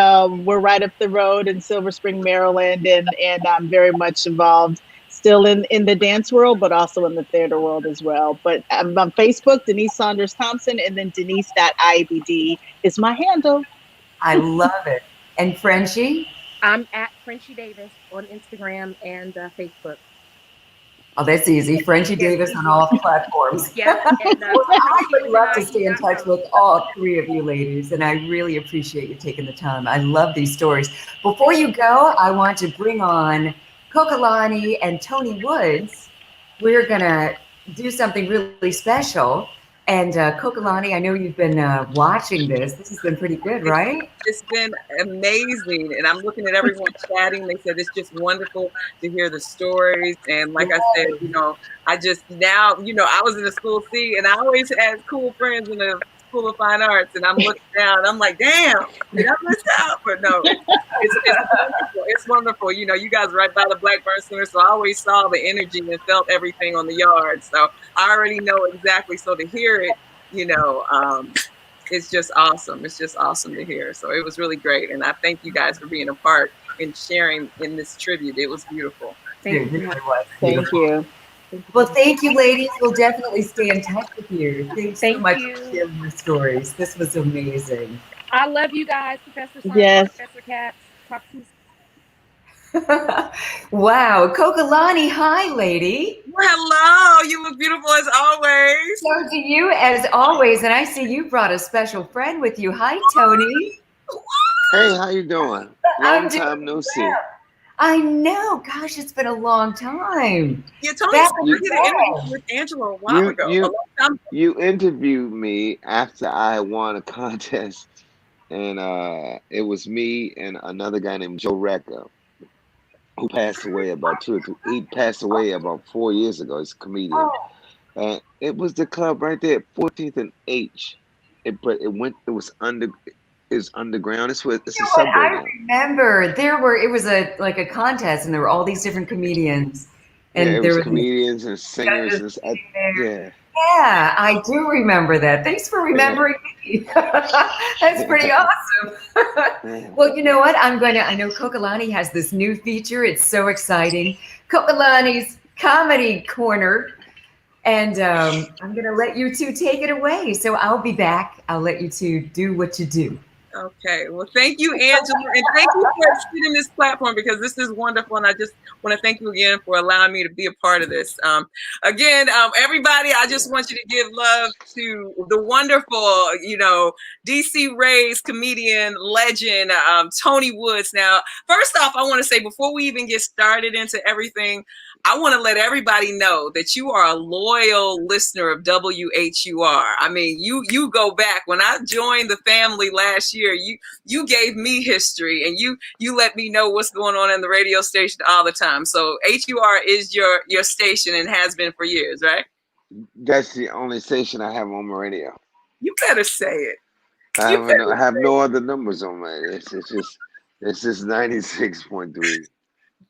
[SPEAKER 3] we're right up the road in Silver Spring, Maryland. And I'm very much involved still in the dance world, but also in the theater world as well. But I'm on Facebook, Denise Saunders Thompson, and then Denise.iabd is my handle.
[SPEAKER 1] I love it. And Frenchie?
[SPEAKER 4] I'm at Frenchie Davis on Instagram and Facebook.
[SPEAKER 1] Oh, that's easy. Frenchie Davis on all platforms.
[SPEAKER 4] Yeah. And,
[SPEAKER 1] I would love to stay in touch with all three of you ladies, and I really appreciate you taking the time. I love these stories. Before you go, I want to bring on Coka-Lani and Tony Woods. We're going to do something really special. And Coka-Lani, I know you've been watching this. This has been pretty good, right?
[SPEAKER 5] It's been amazing. And I'm looking at everyone chatting. They said it's just wonderful to hear the stories. And like I said, you know, I just now, you know, I was in the School C and I always had cool friends in the School of Fine Arts. And I'm looking down, I'm like, damn, did I miss out? But no, it's wonderful. It's wonderful. You know, you guys are right by the Blackburn Center. So I always saw the energy and felt everything on the yard. So I already know exactly. So to hear it, you know, it's just awesome. It's just awesome to hear. So it was really great. And I thank you guys for being a part and sharing in this tribute. It was beautiful.
[SPEAKER 1] It really was.
[SPEAKER 3] Thank you.
[SPEAKER 1] Well, thank you, ladies. We'll definitely stay in touch with you. Thanks so much
[SPEAKER 4] you.
[SPEAKER 1] for sharing your stories. This was amazing.
[SPEAKER 4] I love you guys, Professor Saunders,
[SPEAKER 3] Yes.
[SPEAKER 4] Professor Katz. Talk to you.
[SPEAKER 1] Wow. Coka-Lani, hi, lady.
[SPEAKER 5] Hello. You look beautiful as always.
[SPEAKER 1] So do you, as always. And I see you brought a special friend with you. Hi, Tony.
[SPEAKER 6] Hey, how you doing?
[SPEAKER 1] I'm
[SPEAKER 6] Long
[SPEAKER 1] doing
[SPEAKER 6] time no see.
[SPEAKER 1] I know. Gosh, it's been a long time.
[SPEAKER 5] Yeah, Tony,
[SPEAKER 1] Back in
[SPEAKER 5] you
[SPEAKER 1] the
[SPEAKER 5] did an
[SPEAKER 1] day.
[SPEAKER 5] interview with Angela a while ago. A long time.
[SPEAKER 6] You interviewed me after I won a contest, and it was me and another guy named Joe Recca, who passed away about he passed away about 4 years ago. He's a comedian.
[SPEAKER 1] Oh.
[SPEAKER 6] And it was the club right there at 14th and H. It was underground. It's a subway
[SPEAKER 1] I
[SPEAKER 6] now.
[SPEAKER 1] remember it was a contest, and there were all these different comedians, and
[SPEAKER 6] Yeah, it
[SPEAKER 1] there
[SPEAKER 6] was
[SPEAKER 1] were
[SPEAKER 6] comedians and singers.
[SPEAKER 1] yeah, I do remember that. Thanks for remembering me. That's pretty awesome. Well, you know what? I know Coka-Lani has this new feature. It's so exciting. Coka-Lani's Comedy Corner. And I'm going to let you two take it away. So I'll be back. I'll let you two do what you do.
[SPEAKER 5] Okay. Well, thank you, Angela. And thank you for sitting this platform, because this is wonderful. And I just want to thank you again for allowing me to be a part of this. Again, everybody, I just want you to give love to the wonderful, you know, DC Ray's comedian legend, Tony Woods. Now, first off, I want to say, before we even get started into everything, I want to let everybody know that you are a loyal listener of WHUR. I mean, you go back. When I joined the family last year, you gave me history, and you let me know what's going on in the radio station all the time. So HUR is your station and has been for years, right?
[SPEAKER 6] That's the only station I have on my radio.
[SPEAKER 5] You better say it.
[SPEAKER 6] I
[SPEAKER 5] You
[SPEAKER 6] have,
[SPEAKER 5] better
[SPEAKER 6] I have
[SPEAKER 5] say
[SPEAKER 6] no
[SPEAKER 5] it.
[SPEAKER 6] other numbers on my. It's just 96.3.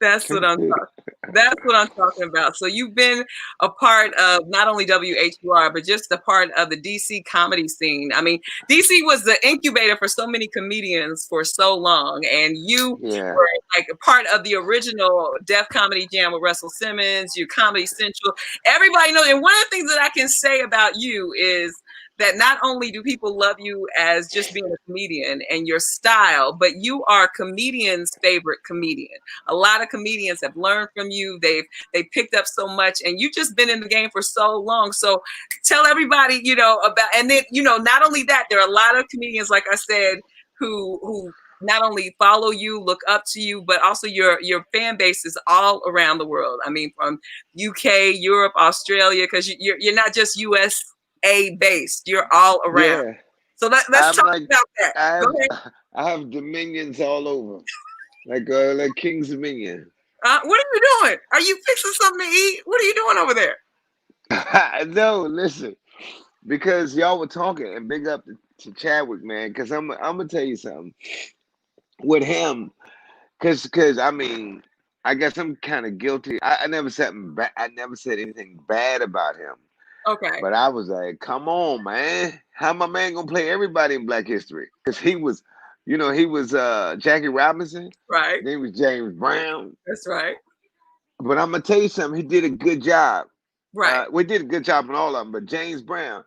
[SPEAKER 5] That's what I'm talking. That's what I'm talking about. So you've been a part of not only WHUR, but just a part of the DC comedy scene. I mean, DC was the incubator for so many comedians for so long, and you were like a part of the original Def Comedy Jam with Russell Simmons, your Comedy Central. Everybody knows. And one of the things that I can say about you is that not only do people love you as just being a comedian and your style, but you are comedians' favorite comedian. A lot of comedians have learned from you. They've picked up so much, and you've just been in the game for so long. So tell everybody, about, and then, not only that, there are a lot of comedians, like I said, who not only follow you, look up to you, but also your fan base is all around the world. I mean, from UK, Europe, Australia, because you're not just USA based, you're all around.
[SPEAKER 6] Yeah.
[SPEAKER 5] So let's talk about that. Go ahead.
[SPEAKER 6] I have dominions all over, like King's Dominion.
[SPEAKER 5] What are you doing? Are you fixing something to eat? What are you doing over there?
[SPEAKER 6] No, listen, because y'all were talking, and big up to Chadwick, man, because I'm gonna tell you something with him, because I mean, I guess I'm kind of guilty. I never said anything bad about him.
[SPEAKER 5] Okay.
[SPEAKER 6] But I was like, come on, man. How my man gonna play everybody in Black History? Because he was Jackie Robinson.
[SPEAKER 5] Right.
[SPEAKER 6] Then he was James Brown.
[SPEAKER 5] That's right.
[SPEAKER 6] But I'm gonna tell you something. He did a good job.
[SPEAKER 5] Right.
[SPEAKER 6] We did a good job on all of them. But James Brown.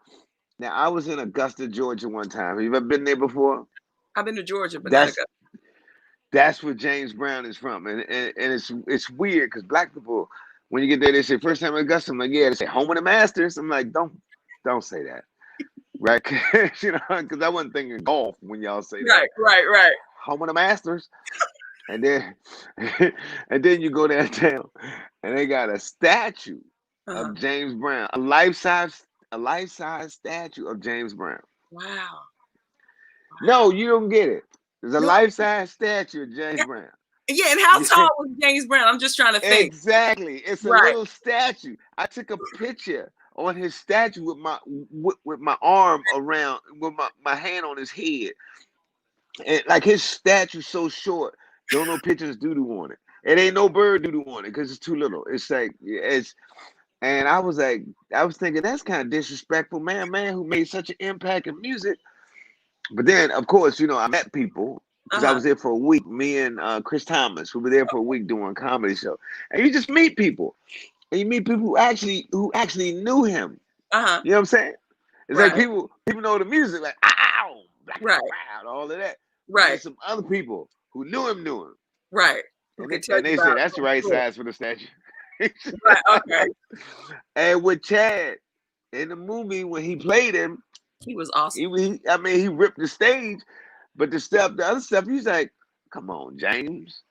[SPEAKER 6] Now I was in Augusta, Georgia one time. Have you ever been there before?
[SPEAKER 5] I've been to Georgia, but not Augusta.
[SPEAKER 6] That's where James Brown is from, and it's weird because Black people, when you get there, they say first time in Augusta. I'm like, yeah. They say home of the Masters. I'm like, don't say that, right? Because I wasn't thinking golf when y'all say that.
[SPEAKER 5] Right.
[SPEAKER 6] Home of the Masters, and then you go downtown, and they got a statue of James Brown, a life size statue of James Brown.
[SPEAKER 5] Wow.
[SPEAKER 6] No, you don't get it. There's a life-size statue of James Brown.
[SPEAKER 5] Yeah, and how tall was James Brown? I'm just trying to think.
[SPEAKER 6] Exactly. It's a little statue. I took a picture on his statue with my arm around, with my hand on his head. And like his statue's so short, don't no pictures doo-doo on it. It ain't no bird doo-doo on it because it's too little. It's like, and I was thinking that's kind of disrespectful, man who made such an impact in music. But then, of course, I met people because I was there for a week. Me and Chris Thomas, we were there for a week doing a comedy show. And you just meet people. And you meet people who actually knew him. You know what I'm saying? It's like people know the music, like, ow, Black Crowd, all of that.
[SPEAKER 5] Right.
[SPEAKER 6] And some other people who knew him.
[SPEAKER 5] Right.
[SPEAKER 6] And they said, that's the right size for the statue.
[SPEAKER 5] Right, okay.
[SPEAKER 6] And with Chad, in the movie, when he played him,
[SPEAKER 5] he was awesome.
[SPEAKER 6] He ripped the stage, but the other stuff, he's like, come on, James.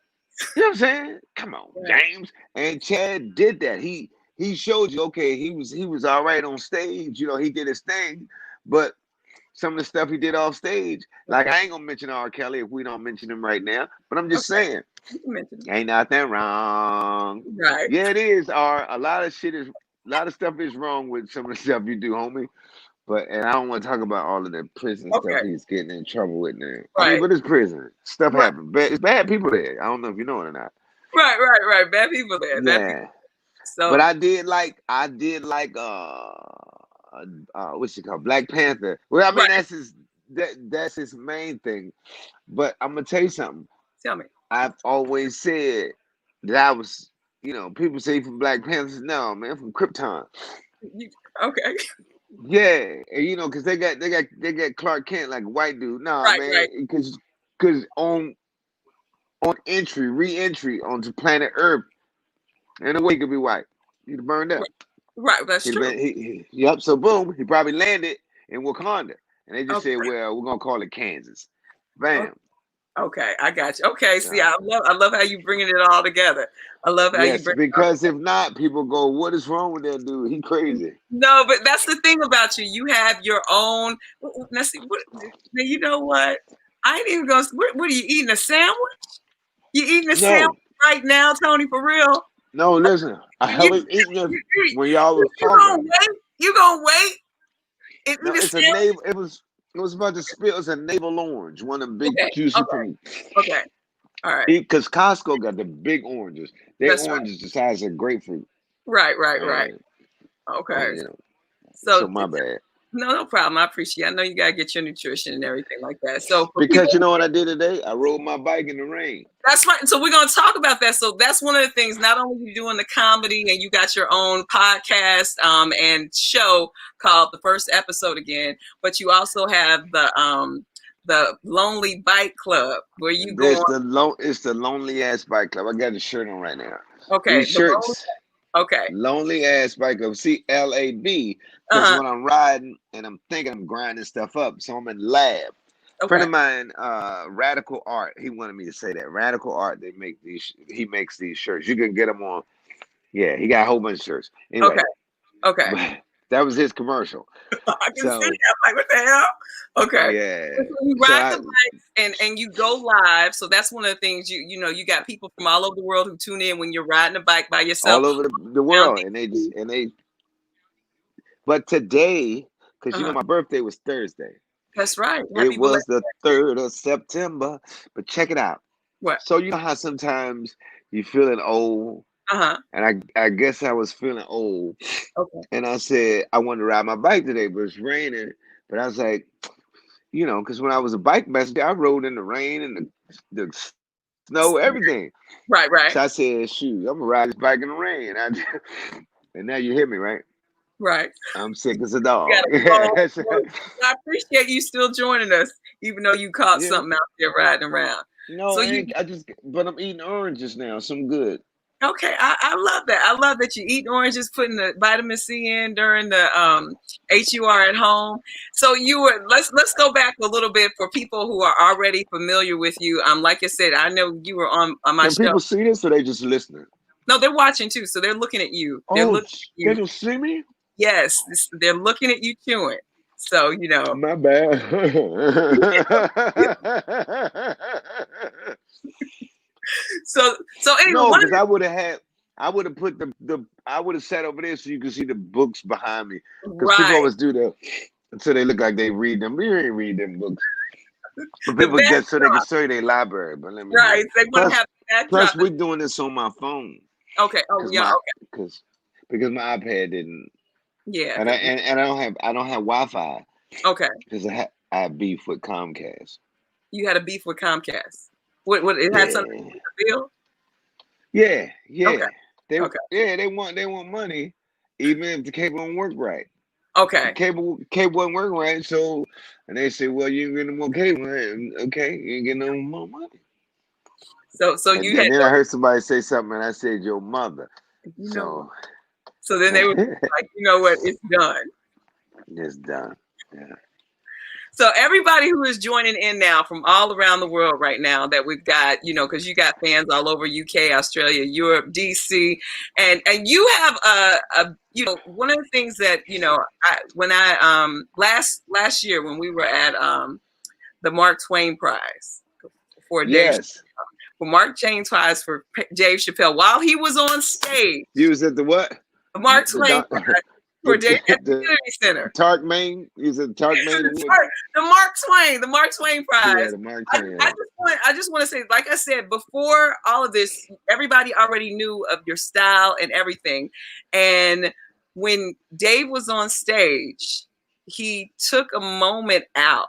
[SPEAKER 6] You know what I'm saying? Come on, James. And Chad did that. He showed you, okay, he was all right on stage. He did his thing, but some of the stuff he did off stage, like I ain't gonna mention R. Kelly if we don't mention him right now, but I'm just saying, ain't nothing wrong.
[SPEAKER 5] Right.
[SPEAKER 6] Yeah, it is. A lot of stuff is wrong with some of the stuff you do, homie. And I don't want to talk about all of the prison stuff he's getting in trouble with now.
[SPEAKER 5] Right.
[SPEAKER 6] I mean, but it's prison. Stuff happens. It's bad people there. I don't know if you know it or not.
[SPEAKER 5] Right. Bad people there.
[SPEAKER 6] Yeah. So, but I did like what's it called? Black Panther. Well, I mean that's his main thing. But I'm gonna tell you something.
[SPEAKER 5] Tell me.
[SPEAKER 6] I've always said that I was, people say from Black Panther. No, man, from Krypton.
[SPEAKER 5] Okay.
[SPEAKER 6] Yeah, and because they got Clark Kent like a white dude. No, man, because on re-entry onto planet Earth, and the way he could be white, he'd burned up.
[SPEAKER 5] Right, that's true.
[SPEAKER 6] Yep. So boom, he probably landed in Wakanda, and they just said, "Well, we're gonna call it Kansas." Bam.
[SPEAKER 5] Okay, I got you. Okay, see, I love how you bringing it all together. I love how you bring.
[SPEAKER 6] Because if not, people go, "What is wrong with that dude? He crazy."
[SPEAKER 5] No, but that's the thing about you. You have your own. Let's see. You know what? I ain't even gonna. What are you eating? A sandwich? You eating a sandwich right now, Tony? For real?
[SPEAKER 6] No, listen. I was eating it when y'all was talking.
[SPEAKER 5] You gonna wait?
[SPEAKER 6] No, it's a navel. It was about to spill. It's a navel orange, one of the big
[SPEAKER 5] Okay,
[SPEAKER 6] juicy
[SPEAKER 5] okay,
[SPEAKER 6] from.
[SPEAKER 5] okay. All right.
[SPEAKER 6] Because Costco got the big oranges. Their
[SPEAKER 5] That's right.
[SPEAKER 6] orange is the size of grapefruit.
[SPEAKER 5] Right.
[SPEAKER 6] And,
[SPEAKER 5] Okay.
[SPEAKER 6] you know,
[SPEAKER 5] So
[SPEAKER 6] my bad.
[SPEAKER 5] no problem. I appreciate it. I know you gotta get your nutrition and everything like that. So for
[SPEAKER 6] Because
[SPEAKER 5] people,
[SPEAKER 6] you know what I did today? I rode my bike in the rain.
[SPEAKER 5] that's right. So we're gonna talk about that. So that's one of the things. Not only you doing the comedy and you got your own podcast and show called The First Episode Again, but you also have the Lonely Bike Club where you go on.
[SPEAKER 6] It's the lonely ass bike club. I got a shirt on right now.
[SPEAKER 5] Okay.
[SPEAKER 6] These shirts.
[SPEAKER 5] Okay.
[SPEAKER 6] Lonely ass bike club. CLAB. Because when I'm riding and I'm thinking I'm grinding stuff up, so I'm in lab.
[SPEAKER 5] Okay.
[SPEAKER 6] Friend of mine, Radical Art. He wanted me to say that. Radical Art. He makes these shirts. You can get them on. Yeah, he got a whole bunch of shirts. Anyway,
[SPEAKER 5] Okay.
[SPEAKER 6] That was his commercial.
[SPEAKER 5] I can see that. I'm like, what the hell? Okay.
[SPEAKER 6] Yeah.
[SPEAKER 5] So you ride the bike and you go live. So that's one of the things you got people from all over the world who tune in when you're riding a bike by yourself.
[SPEAKER 6] All over the world. But today, because my birthday was Thursday.
[SPEAKER 5] That's right.
[SPEAKER 6] It was the 3rd of September. But check it out.
[SPEAKER 5] What?
[SPEAKER 6] So you know how sometimes you're feeling old. And I guess I was feeling old.
[SPEAKER 5] Okay.
[SPEAKER 6] And I said, I wanted to ride my bike today, but it's raining. But I was like, because when I was a bike messenger, I rode in the rain and the snow, everything.
[SPEAKER 5] Right.
[SPEAKER 6] So I said, shoot, I'm going to ride this bike in the rain. And now you hear me, right?
[SPEAKER 5] Right.
[SPEAKER 6] I'm sick as a dog.
[SPEAKER 5] I appreciate you still joining us, even though you caught something out there riding around.
[SPEAKER 6] No, so but I'm eating oranges now, so I'm good.
[SPEAKER 5] Okay, I love that. I love that you eat oranges, putting the vitamin C in during the HUR at home. So let's go back a little bit for people who are already familiar with you. Like I said, I know you were on my show.
[SPEAKER 6] Can people see this or they just listening?
[SPEAKER 5] No, they're watching too, so they're looking at you. They're looking at you.
[SPEAKER 6] Can you see me?
[SPEAKER 5] Yes, they're looking at you chewing. So
[SPEAKER 6] my bad.
[SPEAKER 5] So anyway,
[SPEAKER 6] no, because I would have put I would have sat over there so you could see the books behind me. Because people always do that until they look like they read them. You ain't read them books. But people get so they can show you their library. But let me
[SPEAKER 5] they want to have that.
[SPEAKER 6] Plus, we're doing this on my phone.
[SPEAKER 5] Okay. Oh yeah.
[SPEAKER 6] Okay. Because my iPad didn't.
[SPEAKER 5] Yeah.
[SPEAKER 6] And I don't have Wi-Fi.
[SPEAKER 5] Okay.
[SPEAKER 6] Because I had beef with Comcast.
[SPEAKER 5] You had a beef with Comcast. What it had something to do with the bill?
[SPEAKER 6] Yeah.
[SPEAKER 5] Okay.
[SPEAKER 6] They want money, even if the cable don't work right.
[SPEAKER 5] Okay.
[SPEAKER 6] The cable wasn't working right, so and they say, well, you ain't getting no more cable. Okay, you ain't getting no more money.
[SPEAKER 5] So then
[SPEAKER 6] I heard somebody say something, and I said, your mother. So
[SPEAKER 5] then they were like, you know what, it's done.
[SPEAKER 6] It's done. Yeah.
[SPEAKER 5] So everybody who is joining in now from all around the world right now that we've got, because you got fans all over UK, Australia, Europe, DC, and you have one of the things that when I last year when we were at the Mark Twain Prize for Dave, for Mark Twain Prize for Dave Chapelle while he was on stage.
[SPEAKER 6] You was at the what?
[SPEAKER 5] The Mark Twain Prize. For Dave at the Community Center.
[SPEAKER 6] Tark Main? Is it Tark Main?
[SPEAKER 5] The Mark Twain Prize.
[SPEAKER 6] Yeah, the Mark Twain.
[SPEAKER 5] I just want to say, like I said, before all of this, everybody already knew of your style and everything. And when Dave was on stage, he took a moment out.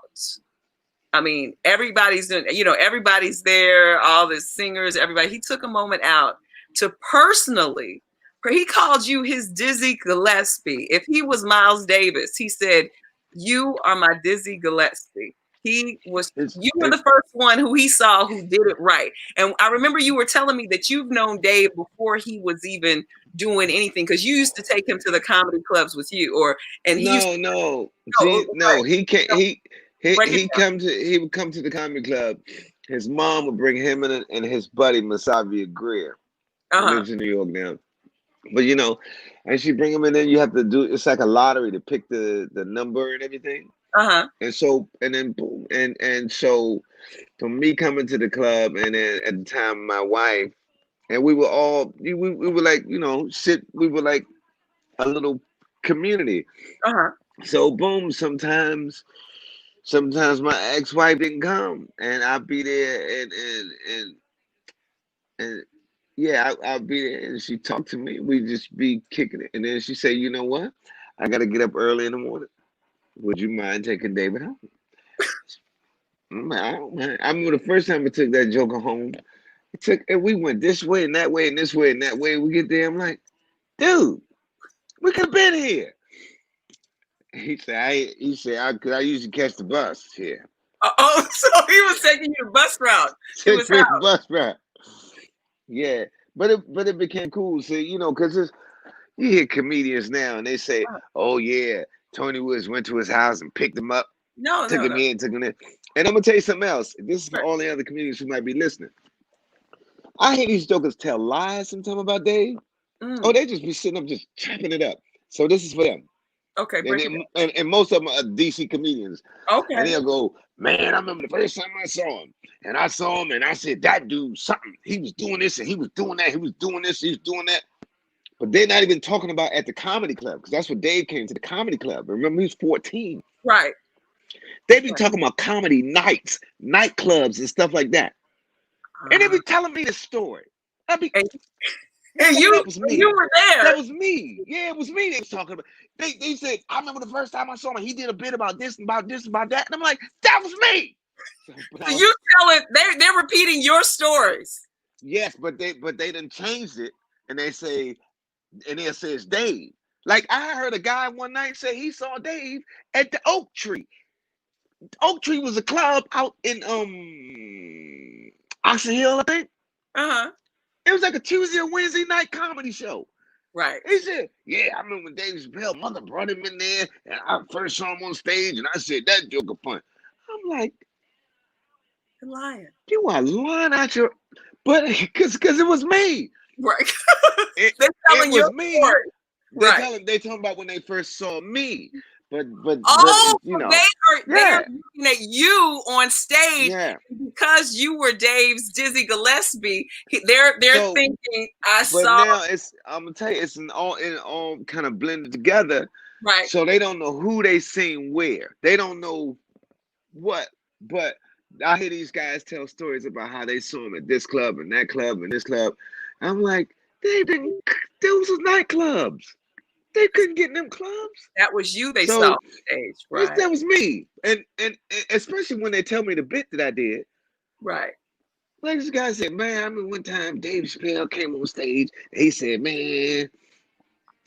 [SPEAKER 5] I mean, everybody's doing, everybody's there, all the singers, everybody. He took a moment out to personally. He called you his Dizzy Gillespie. If he was Miles Davis, he said, you are my Dizzy Gillespie. You were the first one who he saw who did it right. And I remember you were telling me that you've known Dave before he was even doing anything, because you used to take him to the comedy clubs with you, he
[SPEAKER 6] would come to the comedy club. His mom would bring him and his buddy Masavia Greer. He lives in New York now. But and she bring him in, and you have to do. It's like a lottery to pick the number and everything. And so so for me coming to the club, and then at the time my wife, and we were all we were like sit. We were like a little community.
[SPEAKER 5] Uh-huh.
[SPEAKER 6] So boom, sometimes my ex-wife didn't come, and I'll be there, and yeah, I'll be there, and she talked to me. We just be kicking it, and then she say, you know what? I got to get up early in the morning. Would you mind taking David home? I'm like, I don't mind. I remember the first time I took that joker home. And we went this way and that way and this way and that way. We get there, I'm like, dude, we could have been here. He said, cause I usually catch the bus here.
[SPEAKER 5] Oh, so he was taking you the bus route. It was
[SPEAKER 6] Take the bus route. Yeah, but it became cool. So cause you hear comedians now and they say, oh yeah, Tony Woods went to his house and picked him up, took him in, took him in. And I'm gonna tell you something else. This is for all the other comedians who might be listening. I hear these jokers tell lies sometimes about Dave. Oh, they just be sitting up just chopping it up. So this is for them.
[SPEAKER 5] Okay.
[SPEAKER 6] And most of them are DC comedians.
[SPEAKER 5] Okay.
[SPEAKER 6] And they'll go, man, I remember the first time I saw him. And I saw him and I said, that dude, something. He was doing this and he was doing that. He was doing this, he was doing that. But they're not even talking about at the comedy club, because that's what Dave came to, the comedy club. Remember, he was 14.
[SPEAKER 5] Right.
[SPEAKER 6] They be talking about comedy nights, nightclubs and stuff like that. And they be telling me the story. And
[SPEAKER 5] you were there.
[SPEAKER 6] That was me. Yeah, it was me they was talking about. They said, I remember the first time I saw him, he did a bit about this and about this and about that. And I'm like, that was me.
[SPEAKER 5] So you telling, they're repeating your stories.
[SPEAKER 6] Yes, but they done changed it, and they say, and they'll say it's Dave. Like I heard a guy one night say he saw Dave at the Oak Tree. Oak Tree was a club out in Oxon Hill, I think.
[SPEAKER 5] Uh-huh.
[SPEAKER 6] It was like a Tuesday or Wednesday night comedy show.
[SPEAKER 5] Right.
[SPEAKER 6] He said, yeah, I remember when Dave Chapelle mother brought him in there, and I first saw him on stage, and I said, that joker fun. I'm like,
[SPEAKER 5] you're lying.
[SPEAKER 6] You are lying out your, but because it was me.
[SPEAKER 5] Right.
[SPEAKER 6] It was me. Right. They talking about when they first saw me. But
[SPEAKER 5] they're looking at you on stage because you were Dave's Dizzy Gillespie. They're thinking I saw.
[SPEAKER 6] But now I'm gonna tell you, it's all kind of blended together.
[SPEAKER 5] Right.
[SPEAKER 6] So they don't know who they seen where. They don't know what. But I hear these guys tell stories about how they saw him at this club and that club and this club. I'm like, those are nightclubs. They couldn't get in them clubs.
[SPEAKER 5] That was you they saw on stage, right?
[SPEAKER 6] That was me. And especially when they tell me the bit that I did.
[SPEAKER 5] Right.
[SPEAKER 6] Like this guy said, man, I remember one time Dave Chapelle came on stage and he said, man,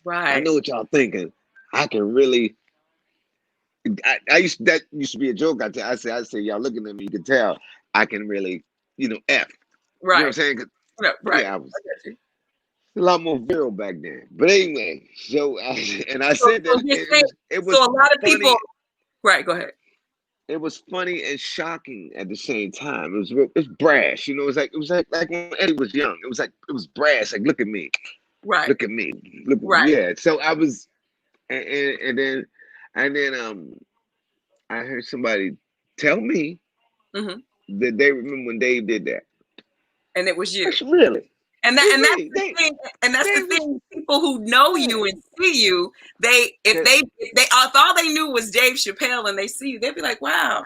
[SPEAKER 5] right.
[SPEAKER 6] I know what y'all thinking. I can really that used to be a joke. I said, y'all looking at me, you can tell I can really, F.
[SPEAKER 5] Right.
[SPEAKER 6] You know what I'm saying?
[SPEAKER 5] Right.
[SPEAKER 6] Yeah, I was a lot more virile back then. But anyway, so it was
[SPEAKER 5] so a lot of
[SPEAKER 6] funny.
[SPEAKER 5] people. Right, go ahead.
[SPEAKER 6] It was funny and shocking at the same time. It was brash, it was like when Eddie was young. It was brash. Like, look at me,
[SPEAKER 5] right?
[SPEAKER 6] Look at me, look. Right. Yeah. So I was, and then I heard somebody tell me that they remember when Dave did that,
[SPEAKER 5] and it was you.
[SPEAKER 6] Really.
[SPEAKER 5] And that's the thing. People who know you and see you, if all they knew was Dave Chapelle, and they see you, they'd be like, "Wow,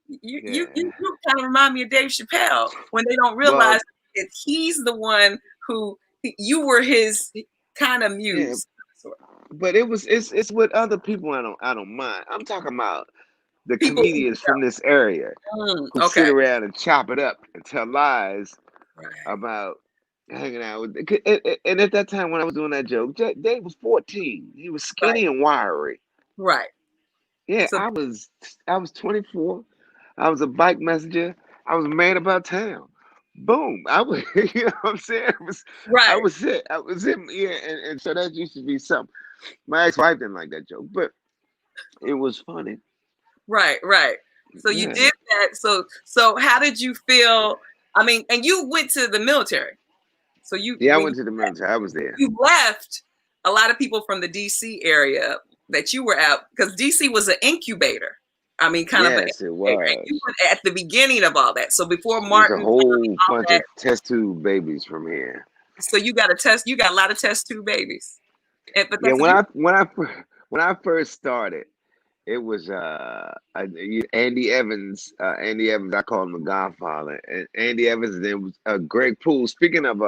[SPEAKER 5] you kind of remind me of Dave Chapelle." When they don't realize that he's the one who you were his kind of muse.
[SPEAKER 6] Yeah, but it's with other people. I don't mind. I'm talking about the comedians from this area who sit around and chop it up and tell lies about hanging out with, and at that time when I was doing that joke, Dave was 14. He was skinny and wiry.
[SPEAKER 5] Right.
[SPEAKER 6] Yeah, so, I was 24. I was a bike messenger. I was a man about town. Boom. I was, you know what I'm saying? I was him. Yeah, and so that used to be something. My ex-wife didn't like that joke, but it was funny.
[SPEAKER 5] Right. So you did that. So how did you feel? I mean, and you went to the military. So I
[SPEAKER 6] went to the military. I was there.
[SPEAKER 5] You left a lot of people from the DC area that you were out, because DC was an incubator. I mean, it was. You were at the beginning of all that. So before Martin,
[SPEAKER 6] there's a whole bunch of test tube babies from here.
[SPEAKER 5] So you got a lot of test tube babies.
[SPEAKER 6] When when I first started, it was Andy Evans. Andy Evans, I call him the Godfather. And Andy Evans, and then was Greg Poole. Speaking of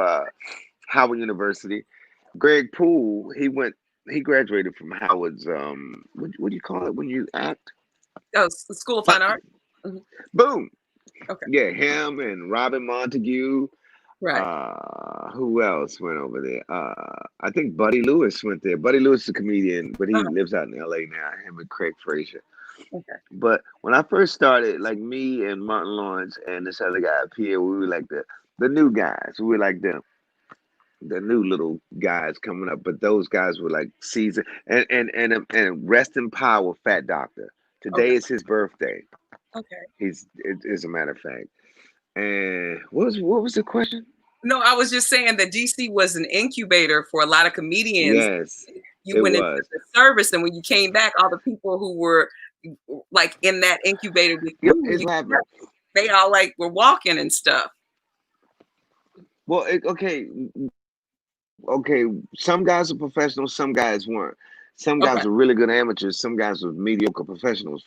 [SPEAKER 6] Howard University, Greg Poole, he graduated from Howard's what do you call it when you act?
[SPEAKER 5] Oh, School of Fine Art.
[SPEAKER 6] Boom.
[SPEAKER 5] Okay.
[SPEAKER 6] Yeah, him and Robin Montague.
[SPEAKER 5] Right.
[SPEAKER 6] Who else went over there? I think Buddy Lewis went there. Buddy Lewis is a comedian, but he lives out in LA now. Him and Craig Frazier.
[SPEAKER 5] Okay.
[SPEAKER 6] But when I first started, like me and Martin Lawrence and this other guy up here, we were like the new guys. We were like the new little guys coming up, but those guys were like seasoned. And rest in power, Fat Doctor. Today is his birthday.
[SPEAKER 5] Okay.
[SPEAKER 6] It is a matter of fact. And what was the question?
[SPEAKER 5] No, I was just saying that DC was an incubator for a lot of comedians.
[SPEAKER 6] Yes,
[SPEAKER 5] you went into the service, and when you came back, all the people who were like in that incubator with you, they all like were walking and stuff.
[SPEAKER 6] Well, okay. Some guys are professionals, some guys weren't. Some guys were really good amateurs, some guys were mediocre professionals.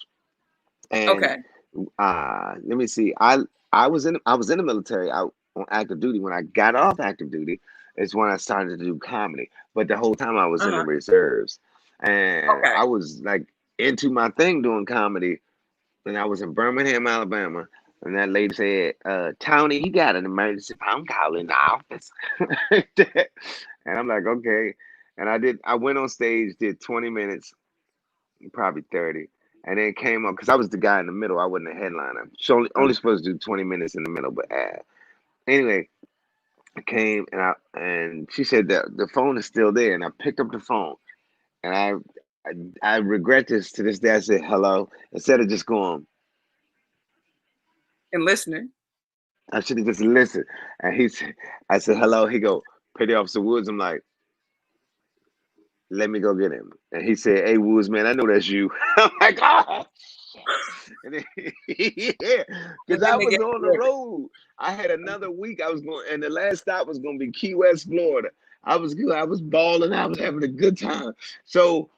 [SPEAKER 6] And let me see. I was in the military out on active duty. When I got off active duty is when I started to do comedy. But the whole time I was in the reserves. And I was like into my thing doing comedy. And I was in Birmingham, Alabama. And that lady said, Tony, you got an emergency. I'm calling the office. And I'm like, okay. And I went on stage, did 20 minutes, probably 30. And then came up, because I was the guy in the middle. I wasn't a headliner. So only supposed to do 20 minutes in the middle. But anyway, I came and she said that the phone is still there. And I picked up the phone. And I regret this to this day. I said, hello, instead of just going.
[SPEAKER 5] And listening.
[SPEAKER 6] I should have just listened. And I said, hello. He go, Petty Officer Woods. I'm like, let me go get him. And he said, hey, Woods, man, I know that's you. I'm like, oh, shit. And then, yeah, because I was on the road. I had another week. I was going, and the last stop was going to be Key West, Florida. I was balling. I was having a good time. So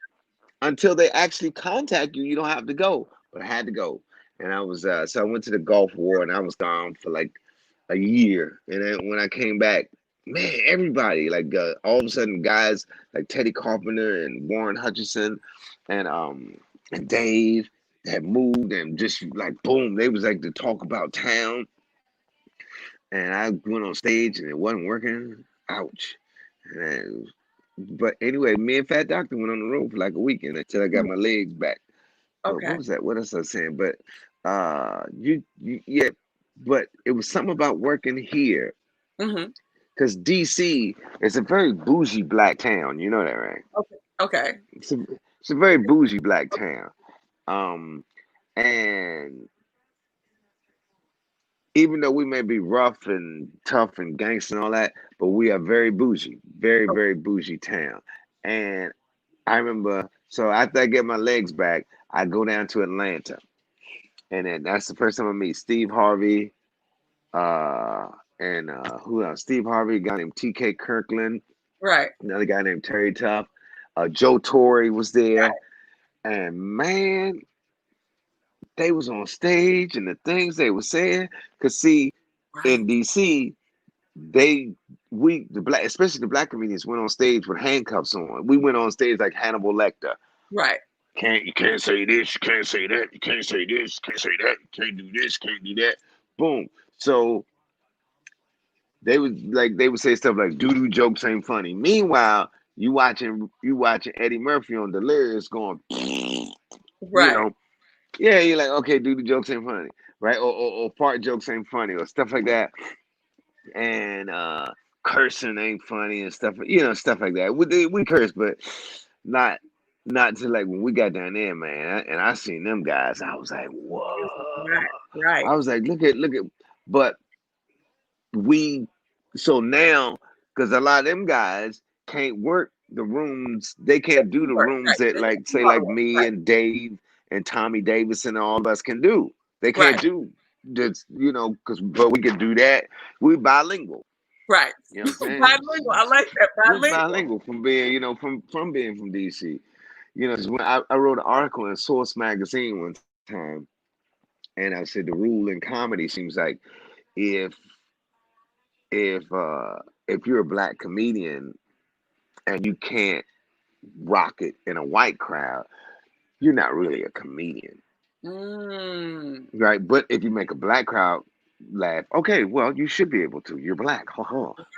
[SPEAKER 6] until they actually contact you, you don't have to go. But I had to go. And I was, so I went to the Gulf War, and I was gone for like a year. And then when I came back, man, everybody, like all of a sudden guys like Teddy Carpenter and Warren Hutchinson and Dave had moved, and just like boom, they was like to talk about town. And I went on stage and it wasn't working. Ouch. But anyway, me and Fat Doctor went on the road for like a weekend until I got my legs back.
[SPEAKER 5] Okay.
[SPEAKER 6] What was that? What else I was saying? But yeah, but it was something about working here. Because DC is a very bougie black town. You know that, right?
[SPEAKER 5] Okay.
[SPEAKER 6] It's a very bougie black town. And even though we may be rough and tough and gangster and all that, but we are very bougie, very, very bougie town. And I remember, so after I get my legs back, I go down to Atlanta. And then that's the first time I meet Steve Harvey, and who else? Steve Harvey, a guy named T.K. Kirkland.
[SPEAKER 5] Right.
[SPEAKER 6] Another guy named Terry Tuff. Joe Torre was there. Right. And man, they was on stage and the things they were saying. Cause see, in DC, especially the black comedians went on stage with handcuffs on. We went on stage like Hannibal Lecter.
[SPEAKER 5] Right.
[SPEAKER 6] You can't say this, you can't say that, you can't say this, you can't say that, you can't do this, can't do that. Boom. So they would say stuff like doo-doo jokes ain't funny. Meanwhile, you watching Eddie Murphy on Delirious going,
[SPEAKER 5] right.
[SPEAKER 6] You know, yeah, you're like, okay, doo-doo jokes ain't funny, right? Or fart jokes ain't funny, or stuff like that. And cursing ain't funny and stuff, stuff like that. We curse, but not to like when we got down there, man. And I seen them guys, I was like, whoa.
[SPEAKER 5] Right.
[SPEAKER 6] I was like, look at, but so now, because a lot of them guys can't work the rooms, they can't do the rooms that like, say like me and Dave and Tommy Davis and all of us can do. They can't do this, but we can do that. We're bilingual.
[SPEAKER 5] Right.
[SPEAKER 6] You know what I'm saying?
[SPEAKER 5] Bilingual. I like that. Bilingual.
[SPEAKER 6] We're bilingual from being, from being from DC. You know, 'cause when I wrote an article in Source magazine one time, and I said the rule in comedy seems like if if uh if you're a black comedian and you can't rock it in a white crowd, you're not really a comedian, right? But if you make a black crowd laugh, okay, well, you should be able to. You're black,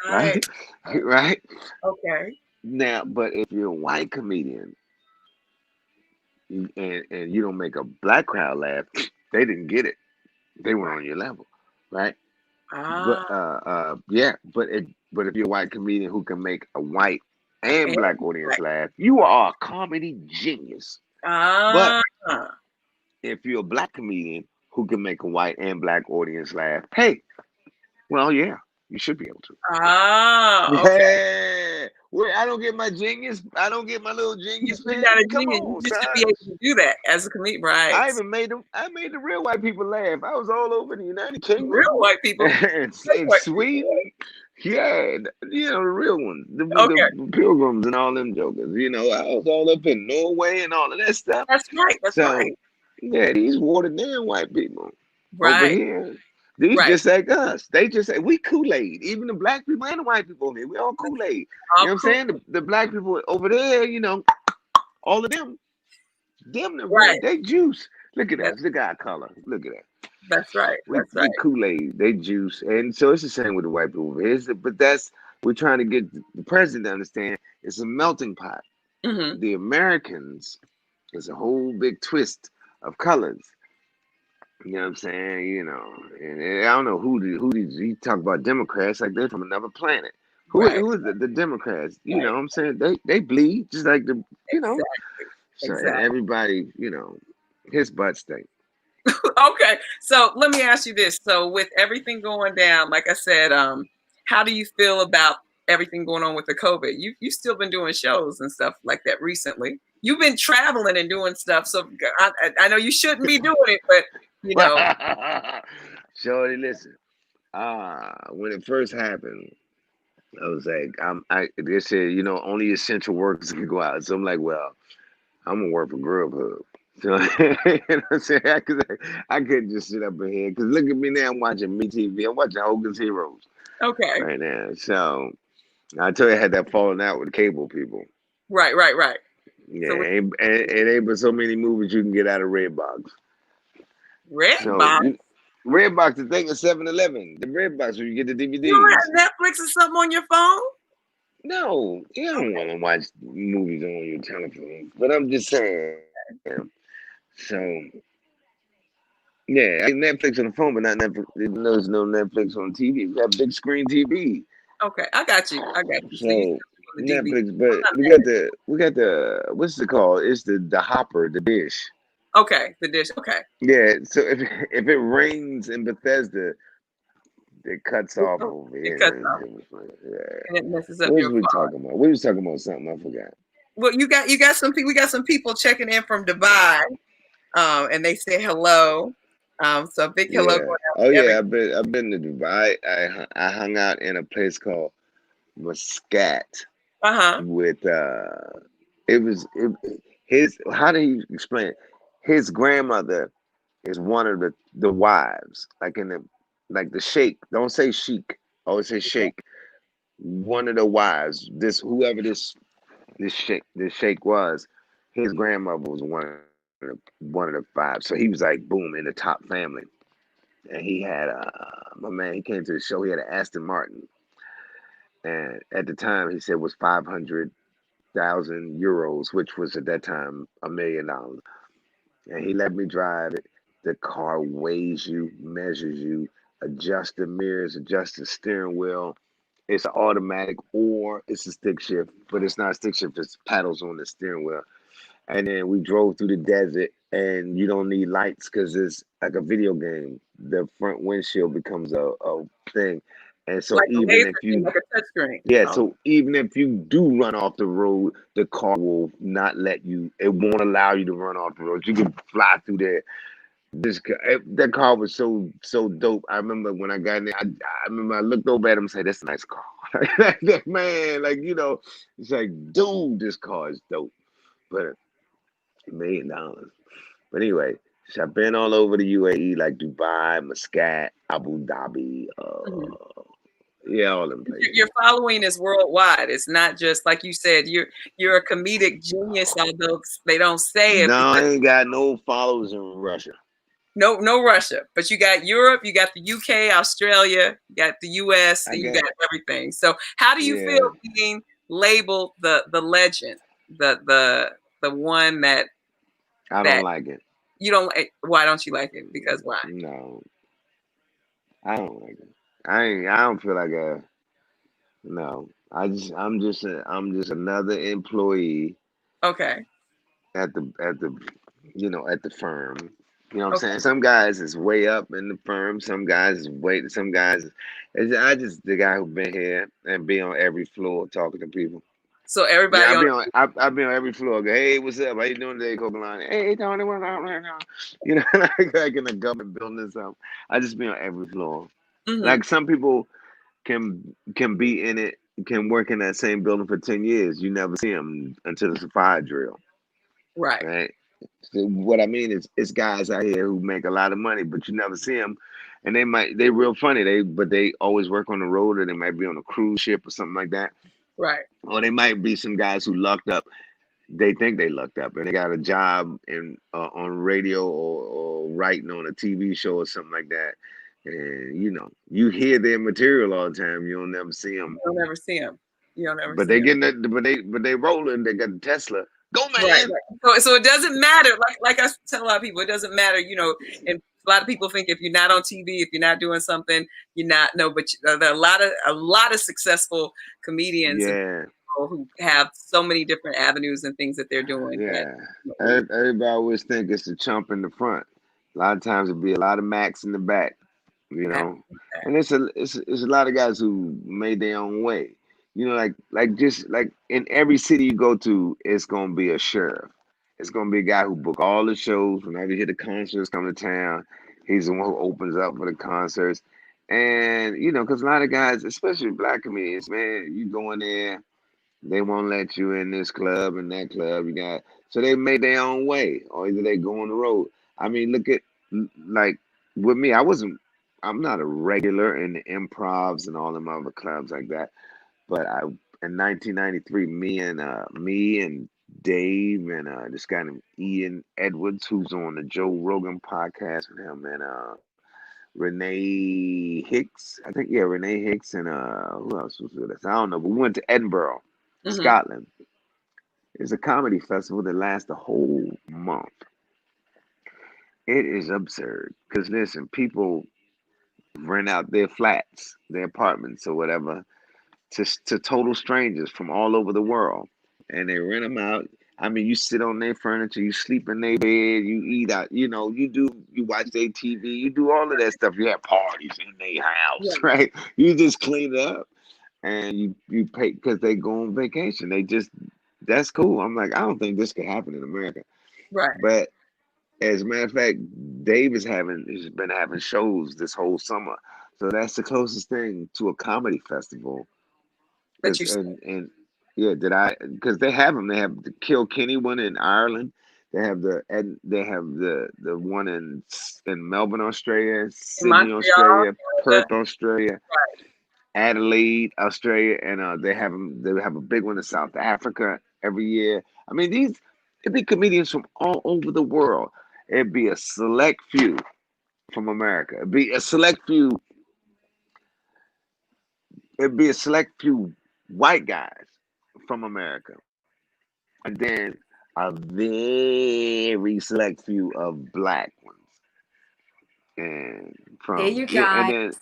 [SPEAKER 6] right? Right?
[SPEAKER 5] Okay.
[SPEAKER 6] Now, but if you're a white comedian and you don't make a black crowd laugh, they didn't get it. They weren't on your level, right? But yeah, but if you're a white comedian who can make a white and black audience laugh, you are a comedy genius. But if you're a black comedian who can make a white and black audience laugh, hey, well, yeah, you should be able to.
[SPEAKER 5] Okay.
[SPEAKER 6] Yeah. Where I don't get my genius, I don't get my little genius.
[SPEAKER 5] You
[SPEAKER 6] Man.
[SPEAKER 5] got a
[SPEAKER 6] Come
[SPEAKER 5] genius.
[SPEAKER 6] on,
[SPEAKER 5] You should
[SPEAKER 6] son.
[SPEAKER 5] be able to do that as a comedian, right?
[SPEAKER 6] I even made them. I made the real white people laugh. I was all over the United Kingdom,
[SPEAKER 5] Real white people,
[SPEAKER 6] and Sweden. Yeah, you know, the real ones, the pilgrims and all them jokers. You know, I was all up in Norway and all of that stuff.
[SPEAKER 5] That's right. That's right.
[SPEAKER 6] Yeah, these watered down white people
[SPEAKER 5] Right.
[SPEAKER 6] over here. These just like us. They just say we Kool-Aid. Even the black people and the white people over here, we all Kool-Aid. You know what I'm saying? The black people over there, you know, all of them, they juice. Look at us. Look at our color. Look at that.
[SPEAKER 5] That's right. That's
[SPEAKER 6] we Kool-Aid. They juice. And so it's the same with the white people over here. But we're trying to get the president to understand it's a melting pot.
[SPEAKER 5] Mm-hmm.
[SPEAKER 6] The Americans is a whole big twist of colors. You know what I'm saying? You know, and I don't know who these you talk about Democrats like they're from another planet. Who is the Democrats? You know what I'm saying? They bleed just like the So everybody, you know, his butt stink.
[SPEAKER 5] Okay, so let me ask you this. So with everything going down, like I said, how do you feel about everything going on with the COVID? You've still been doing shows and stuff like that recently. You've been traveling and doing stuff. So I know you shouldn't be doing it, but you know.
[SPEAKER 6] Shorty, listen. When it first happened, I was like, they said, you know, only essential workers can go out. So I'm like, well, I'm gonna work for Grub Hub. So you know what I'm saying? I couldn't just sit up in here because look at me now. I'm watching Me TV. I'm watching Hogan's Heroes.
[SPEAKER 5] Okay.
[SPEAKER 6] Right now. So I tell you, I had that falling out with cable people.
[SPEAKER 5] Right.
[SPEAKER 6] Yeah, so it ain't but so many movies you can get out of Redbox.
[SPEAKER 5] Redbox?
[SPEAKER 6] Redbox, the thing is 7-Eleven. The Redbox where you get the DVDs.
[SPEAKER 5] You don't have Netflix or something on your phone?
[SPEAKER 6] No, you don't want to watch movies on your telephone. But I'm just saying. So, yeah, I Netflix on the phone, but not Netflix. There's no Netflix on TV. We got big screen TV.
[SPEAKER 5] Okay, I got you.
[SPEAKER 6] So Netflix, but we got the what's it called? It's the hopper, the dish.
[SPEAKER 5] Okay, the dish. Okay.
[SPEAKER 6] Yeah. So if it rains in Bethesda, it cuts off over here.
[SPEAKER 5] It cuts off.
[SPEAKER 6] Yeah.
[SPEAKER 5] And it messes up
[SPEAKER 6] what
[SPEAKER 5] your
[SPEAKER 6] was we
[SPEAKER 5] car.
[SPEAKER 6] talking about? We was talking about something I forgot.
[SPEAKER 5] Well, you got some people. We got some people checking in from Dubai, and they say hello. So a big hello.
[SPEAKER 6] Yeah. I've been to Dubai. I hung out in a place called Muscat. With how do you explain it? His grandmother is one of the wives, like the sheikh. Don't say sheik. Always say sheikh. One of the wives. Whoever this sheikh was, his grandmother was one of the five. So he was like boom in the top family. And he had my man. He came to the show. He had an Aston Martin, and at the time he said was 500,000 euros, which was at that time $1 million. And he let me drive it. The car weighs you, measures you, adjusts the mirrors, adjusts the steering wheel. It's automatic or it's a stick shift, but it's not a stick shift. It's paddles on the steering wheel. And then we drove through the desert, and you don't need lights because it's like a video game. The front windshield becomes a thing. And so
[SPEAKER 5] like
[SPEAKER 6] even if you
[SPEAKER 5] like a touchscreen.
[SPEAKER 6] So even if you do run off the road, the car will not let you. It won't allow you to run off the road. You can fly through there. That car was so dope. I remember when I got in there. I remember I looked over at him and said, "That's a nice car." Man, like you know, it's like, dude, this car is dope. But $1 million. But anyway, so I've been all over the UAE, like Dubai, Muscat, Abu Dhabi, yeah, all them places.
[SPEAKER 5] Your following is worldwide. It's not just like you said. You're a comedic genius, although they don't say it.
[SPEAKER 6] No, I ain't got no followers in Russia.
[SPEAKER 5] No Russia, but you got Europe, you got the UK, Australia, you got the US, and you got everything. So how do you feel being labeled the legend, the one that
[SPEAKER 6] I don't like it.
[SPEAKER 5] You don't. Why don't you like it? Because why?
[SPEAKER 6] No, I don't like it. I don't feel like a. No, I'm just another employee.
[SPEAKER 5] Okay.
[SPEAKER 6] At the at the firm. You know what I'm saying? Some guys is way up in the firm. Some guys is some guys. I just the guy who been here and be on every floor talking to people.
[SPEAKER 5] So everybody.
[SPEAKER 6] I be on every floor. Go, hey, what's up? How you doing today, Coka-Lani? Hey, Tony, what's up right now? You know, like in a government building or something. I just be on every floor. Mm-hmm. Like some people can be in it, can work in that same building for 10 years. You never see them until it's a fire drill. Right. So what I mean is, it's guys out here who make a lot of money, but you never see them, and they real funny. But they always work on the road, or they might be on a cruise ship or something like that.
[SPEAKER 5] Right.
[SPEAKER 6] Or they might be some guys who lucked up. They think they lucked up, and they got a job in on radio or writing on a TV show or something like that. And you hear their material all the time. You don't never see them.
[SPEAKER 5] You don't never see them.
[SPEAKER 6] But they getting it. But they rolling. They got the Tesla. Go, man.
[SPEAKER 5] Right. So it doesn't matter. Like I tell a lot of people, it doesn't matter. And a lot of people think if you're not on TV, if you're not doing something, you're not. No, but there are a lot of successful comedians who have so many different avenues and things that they're doing.
[SPEAKER 6] Yeah. Everybody always think it's the chump in the front. A lot of times it'll be a lot of Macs in the back. And it's a lot of guys who made their own way. Like in every city you go to, it's gonna be a sheriff. It's gonna be a guy who book all the shows. Whenever you hear the concerts come to town, he's the one who opens up for the concerts. And because a lot of guys, especially black comedians, man, you go in there, they won't let you in this club and that club. So they made their own way, or either they go on the road. I mean, look at like with me, I'm not a regular in the improvs and all them other clubs like that. But in 1993, me and Dave and this guy named Ian Edwards, who's on the Joe Rogan podcast with him, and Renee Hicks, I think, Renee Hicks, and who else was with us? I don't know, but we went to Edinburgh, Scotland. It's a comedy festival that lasts a whole month. It is absurd because listen, people rent out their flats, their apartments, or whatever, to total strangers from all over the world, and they rent them out. I mean, you sit on their furniture, you sleep in their bed, you eat out, you watch their TV, you do all of that stuff. You have parties in their house, right? You just clean it up, and you pay because they go on vacation. That's cool. I'm like, I don't think this could happen in America,
[SPEAKER 5] right?
[SPEAKER 6] But as a matter of fact, Dave has been having shows this whole summer, so that's the closest thing to a comedy festival. Because they have them. They have the Kilkenny one in Ireland. They have the one in Melbourne, Australia, Sydney, Australia, Perth, Australia, Adelaide, Australia, and they have a big one in South Africa every year. I mean, it'd be comedians from all over the world. It'd be a select few from America. It'd be a select few white guys from America, and then a very select few of black ones. And from
[SPEAKER 1] hey, you guys.
[SPEAKER 6] And then,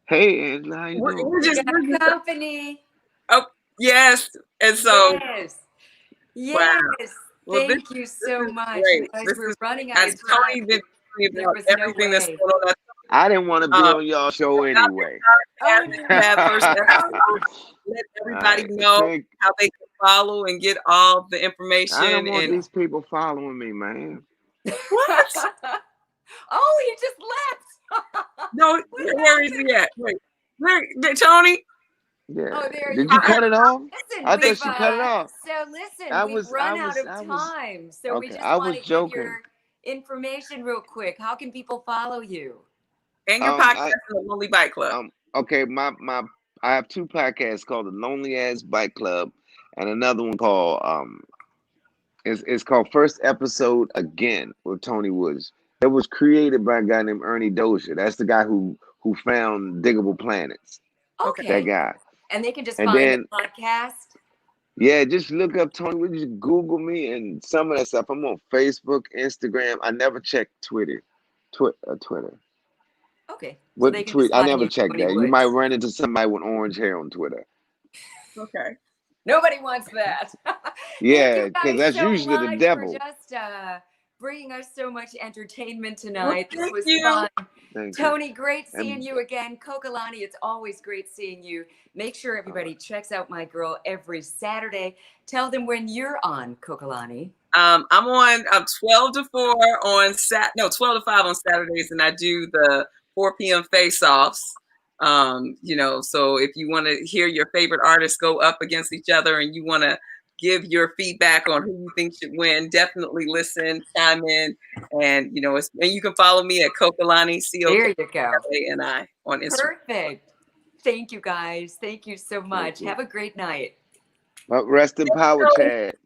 [SPEAKER 6] hey, Angela, how you doing?
[SPEAKER 1] We're just company.
[SPEAKER 5] Oh, yes. And so
[SPEAKER 1] yes.
[SPEAKER 5] Well,
[SPEAKER 1] thank you so much. Guys, we're running out of time. There was
[SPEAKER 5] everything that's going on.
[SPEAKER 6] I didn't want to be on y'all show anyway.
[SPEAKER 5] Let everybody know how they can follow and get all the information.
[SPEAKER 6] I don't want these people following me, man.
[SPEAKER 5] What?
[SPEAKER 1] Oh, he just left.
[SPEAKER 5] No, where is he at? Wait, where, Tony?
[SPEAKER 6] Yeah.
[SPEAKER 1] Oh, there you
[SPEAKER 6] Did you
[SPEAKER 1] go.
[SPEAKER 6] cut it off?
[SPEAKER 1] Listen,
[SPEAKER 6] I
[SPEAKER 1] we've
[SPEAKER 6] thought she cut it off.
[SPEAKER 1] we've run out of
[SPEAKER 6] I was
[SPEAKER 1] time. So we
[SPEAKER 6] okay.
[SPEAKER 1] just
[SPEAKER 6] I
[SPEAKER 1] want
[SPEAKER 6] was
[SPEAKER 1] to give
[SPEAKER 6] joking.
[SPEAKER 1] your information real quick. How can people follow you?
[SPEAKER 5] And your podcast
[SPEAKER 6] I
[SPEAKER 5] is the Lonely Bike Club.
[SPEAKER 6] okay. I have two podcasts called the Lonely Ass Bike Club, and another one called it's called First Episode Again with Tony Woods. It was created by a guy named Ernie Dozier. That's the guy who found Diggable Planets.
[SPEAKER 5] Okay.
[SPEAKER 6] That
[SPEAKER 1] Okay.
[SPEAKER 6] guy.
[SPEAKER 1] And they can just
[SPEAKER 6] And
[SPEAKER 1] find
[SPEAKER 6] then
[SPEAKER 1] the podcast.
[SPEAKER 6] yeah, just look up Tony Woods. Just Google me and some of that stuff. I'm on Facebook, Instagram. I never check Twitter. Twitter.
[SPEAKER 1] Okay. So they
[SPEAKER 6] What
[SPEAKER 1] can
[SPEAKER 6] tweet?
[SPEAKER 1] just
[SPEAKER 6] I
[SPEAKER 1] find
[SPEAKER 6] never
[SPEAKER 1] you,
[SPEAKER 6] checked
[SPEAKER 1] Tony
[SPEAKER 6] that. You
[SPEAKER 1] Woods.
[SPEAKER 6] might run into somebody with orange hair on Twitter.
[SPEAKER 5] Okay.
[SPEAKER 1] Nobody wants that.
[SPEAKER 6] Yeah,
[SPEAKER 1] Thank you
[SPEAKER 6] because
[SPEAKER 1] guys
[SPEAKER 6] that's
[SPEAKER 1] so
[SPEAKER 6] usually the
[SPEAKER 1] much for
[SPEAKER 6] devil.
[SPEAKER 1] just bringing us so much entertainment
[SPEAKER 5] Well,
[SPEAKER 1] tonight. This
[SPEAKER 5] thank
[SPEAKER 1] was
[SPEAKER 5] you.
[SPEAKER 1] fun.
[SPEAKER 6] Thank you.
[SPEAKER 1] Tony, great seeing
[SPEAKER 6] And
[SPEAKER 1] you again. Coka-Lani, it's always great seeing you. Make sure everybody checks out my girl every Saturday. Tell them when you're on, Coka-Lani.
[SPEAKER 5] I'm on 12 to 4 on 12 to 5 on Saturdays, and I do the 4 p.m. face-offs. So if you want to hear your favorite artists go up against each other and you want to give your feedback on who you think should win, definitely listen, chime in, and and you can follow me at Coka-Lani,
[SPEAKER 1] There you go.
[SPEAKER 5] Cokalani on Instagram.
[SPEAKER 1] Perfect. Thank you, guys. Thank you so much.
[SPEAKER 6] thank you.
[SPEAKER 1] Have a great night.
[SPEAKER 6] But rest in power, Chad.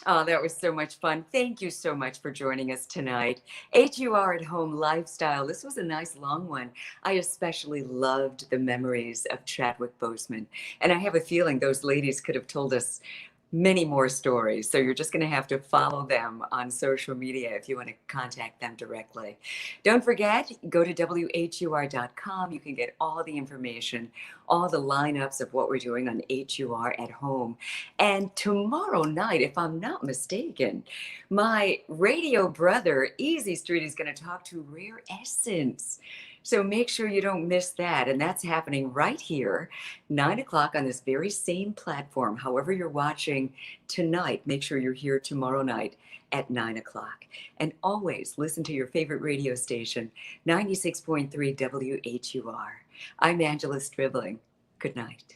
[SPEAKER 1] Oh, that was so much fun. Thank you so much for joining us tonight. HUR at Home Lifestyle. This was a nice long one. I especially loved the memories of Chadwick Boseman. And I have a feeling those ladies could have told us many more stories. So you're just going to have to follow them on social media if you want to contact them directly. Don't forget, go to WHUR.com. You can get all the information, all the lineups of what we're doing on HUR at Home. And tomorrow night, if I'm not mistaken, my radio brother, Easy Street, is going to talk to Rare Essence. So make sure you don't miss that. And that's happening right here, 9 o'clock on this very same platform. However you're watching tonight, make sure you're here tomorrow night at 9 o'clock. And always listen to your favorite radio station, 96.3 WHUR. I'm Angela Stribling. Good night.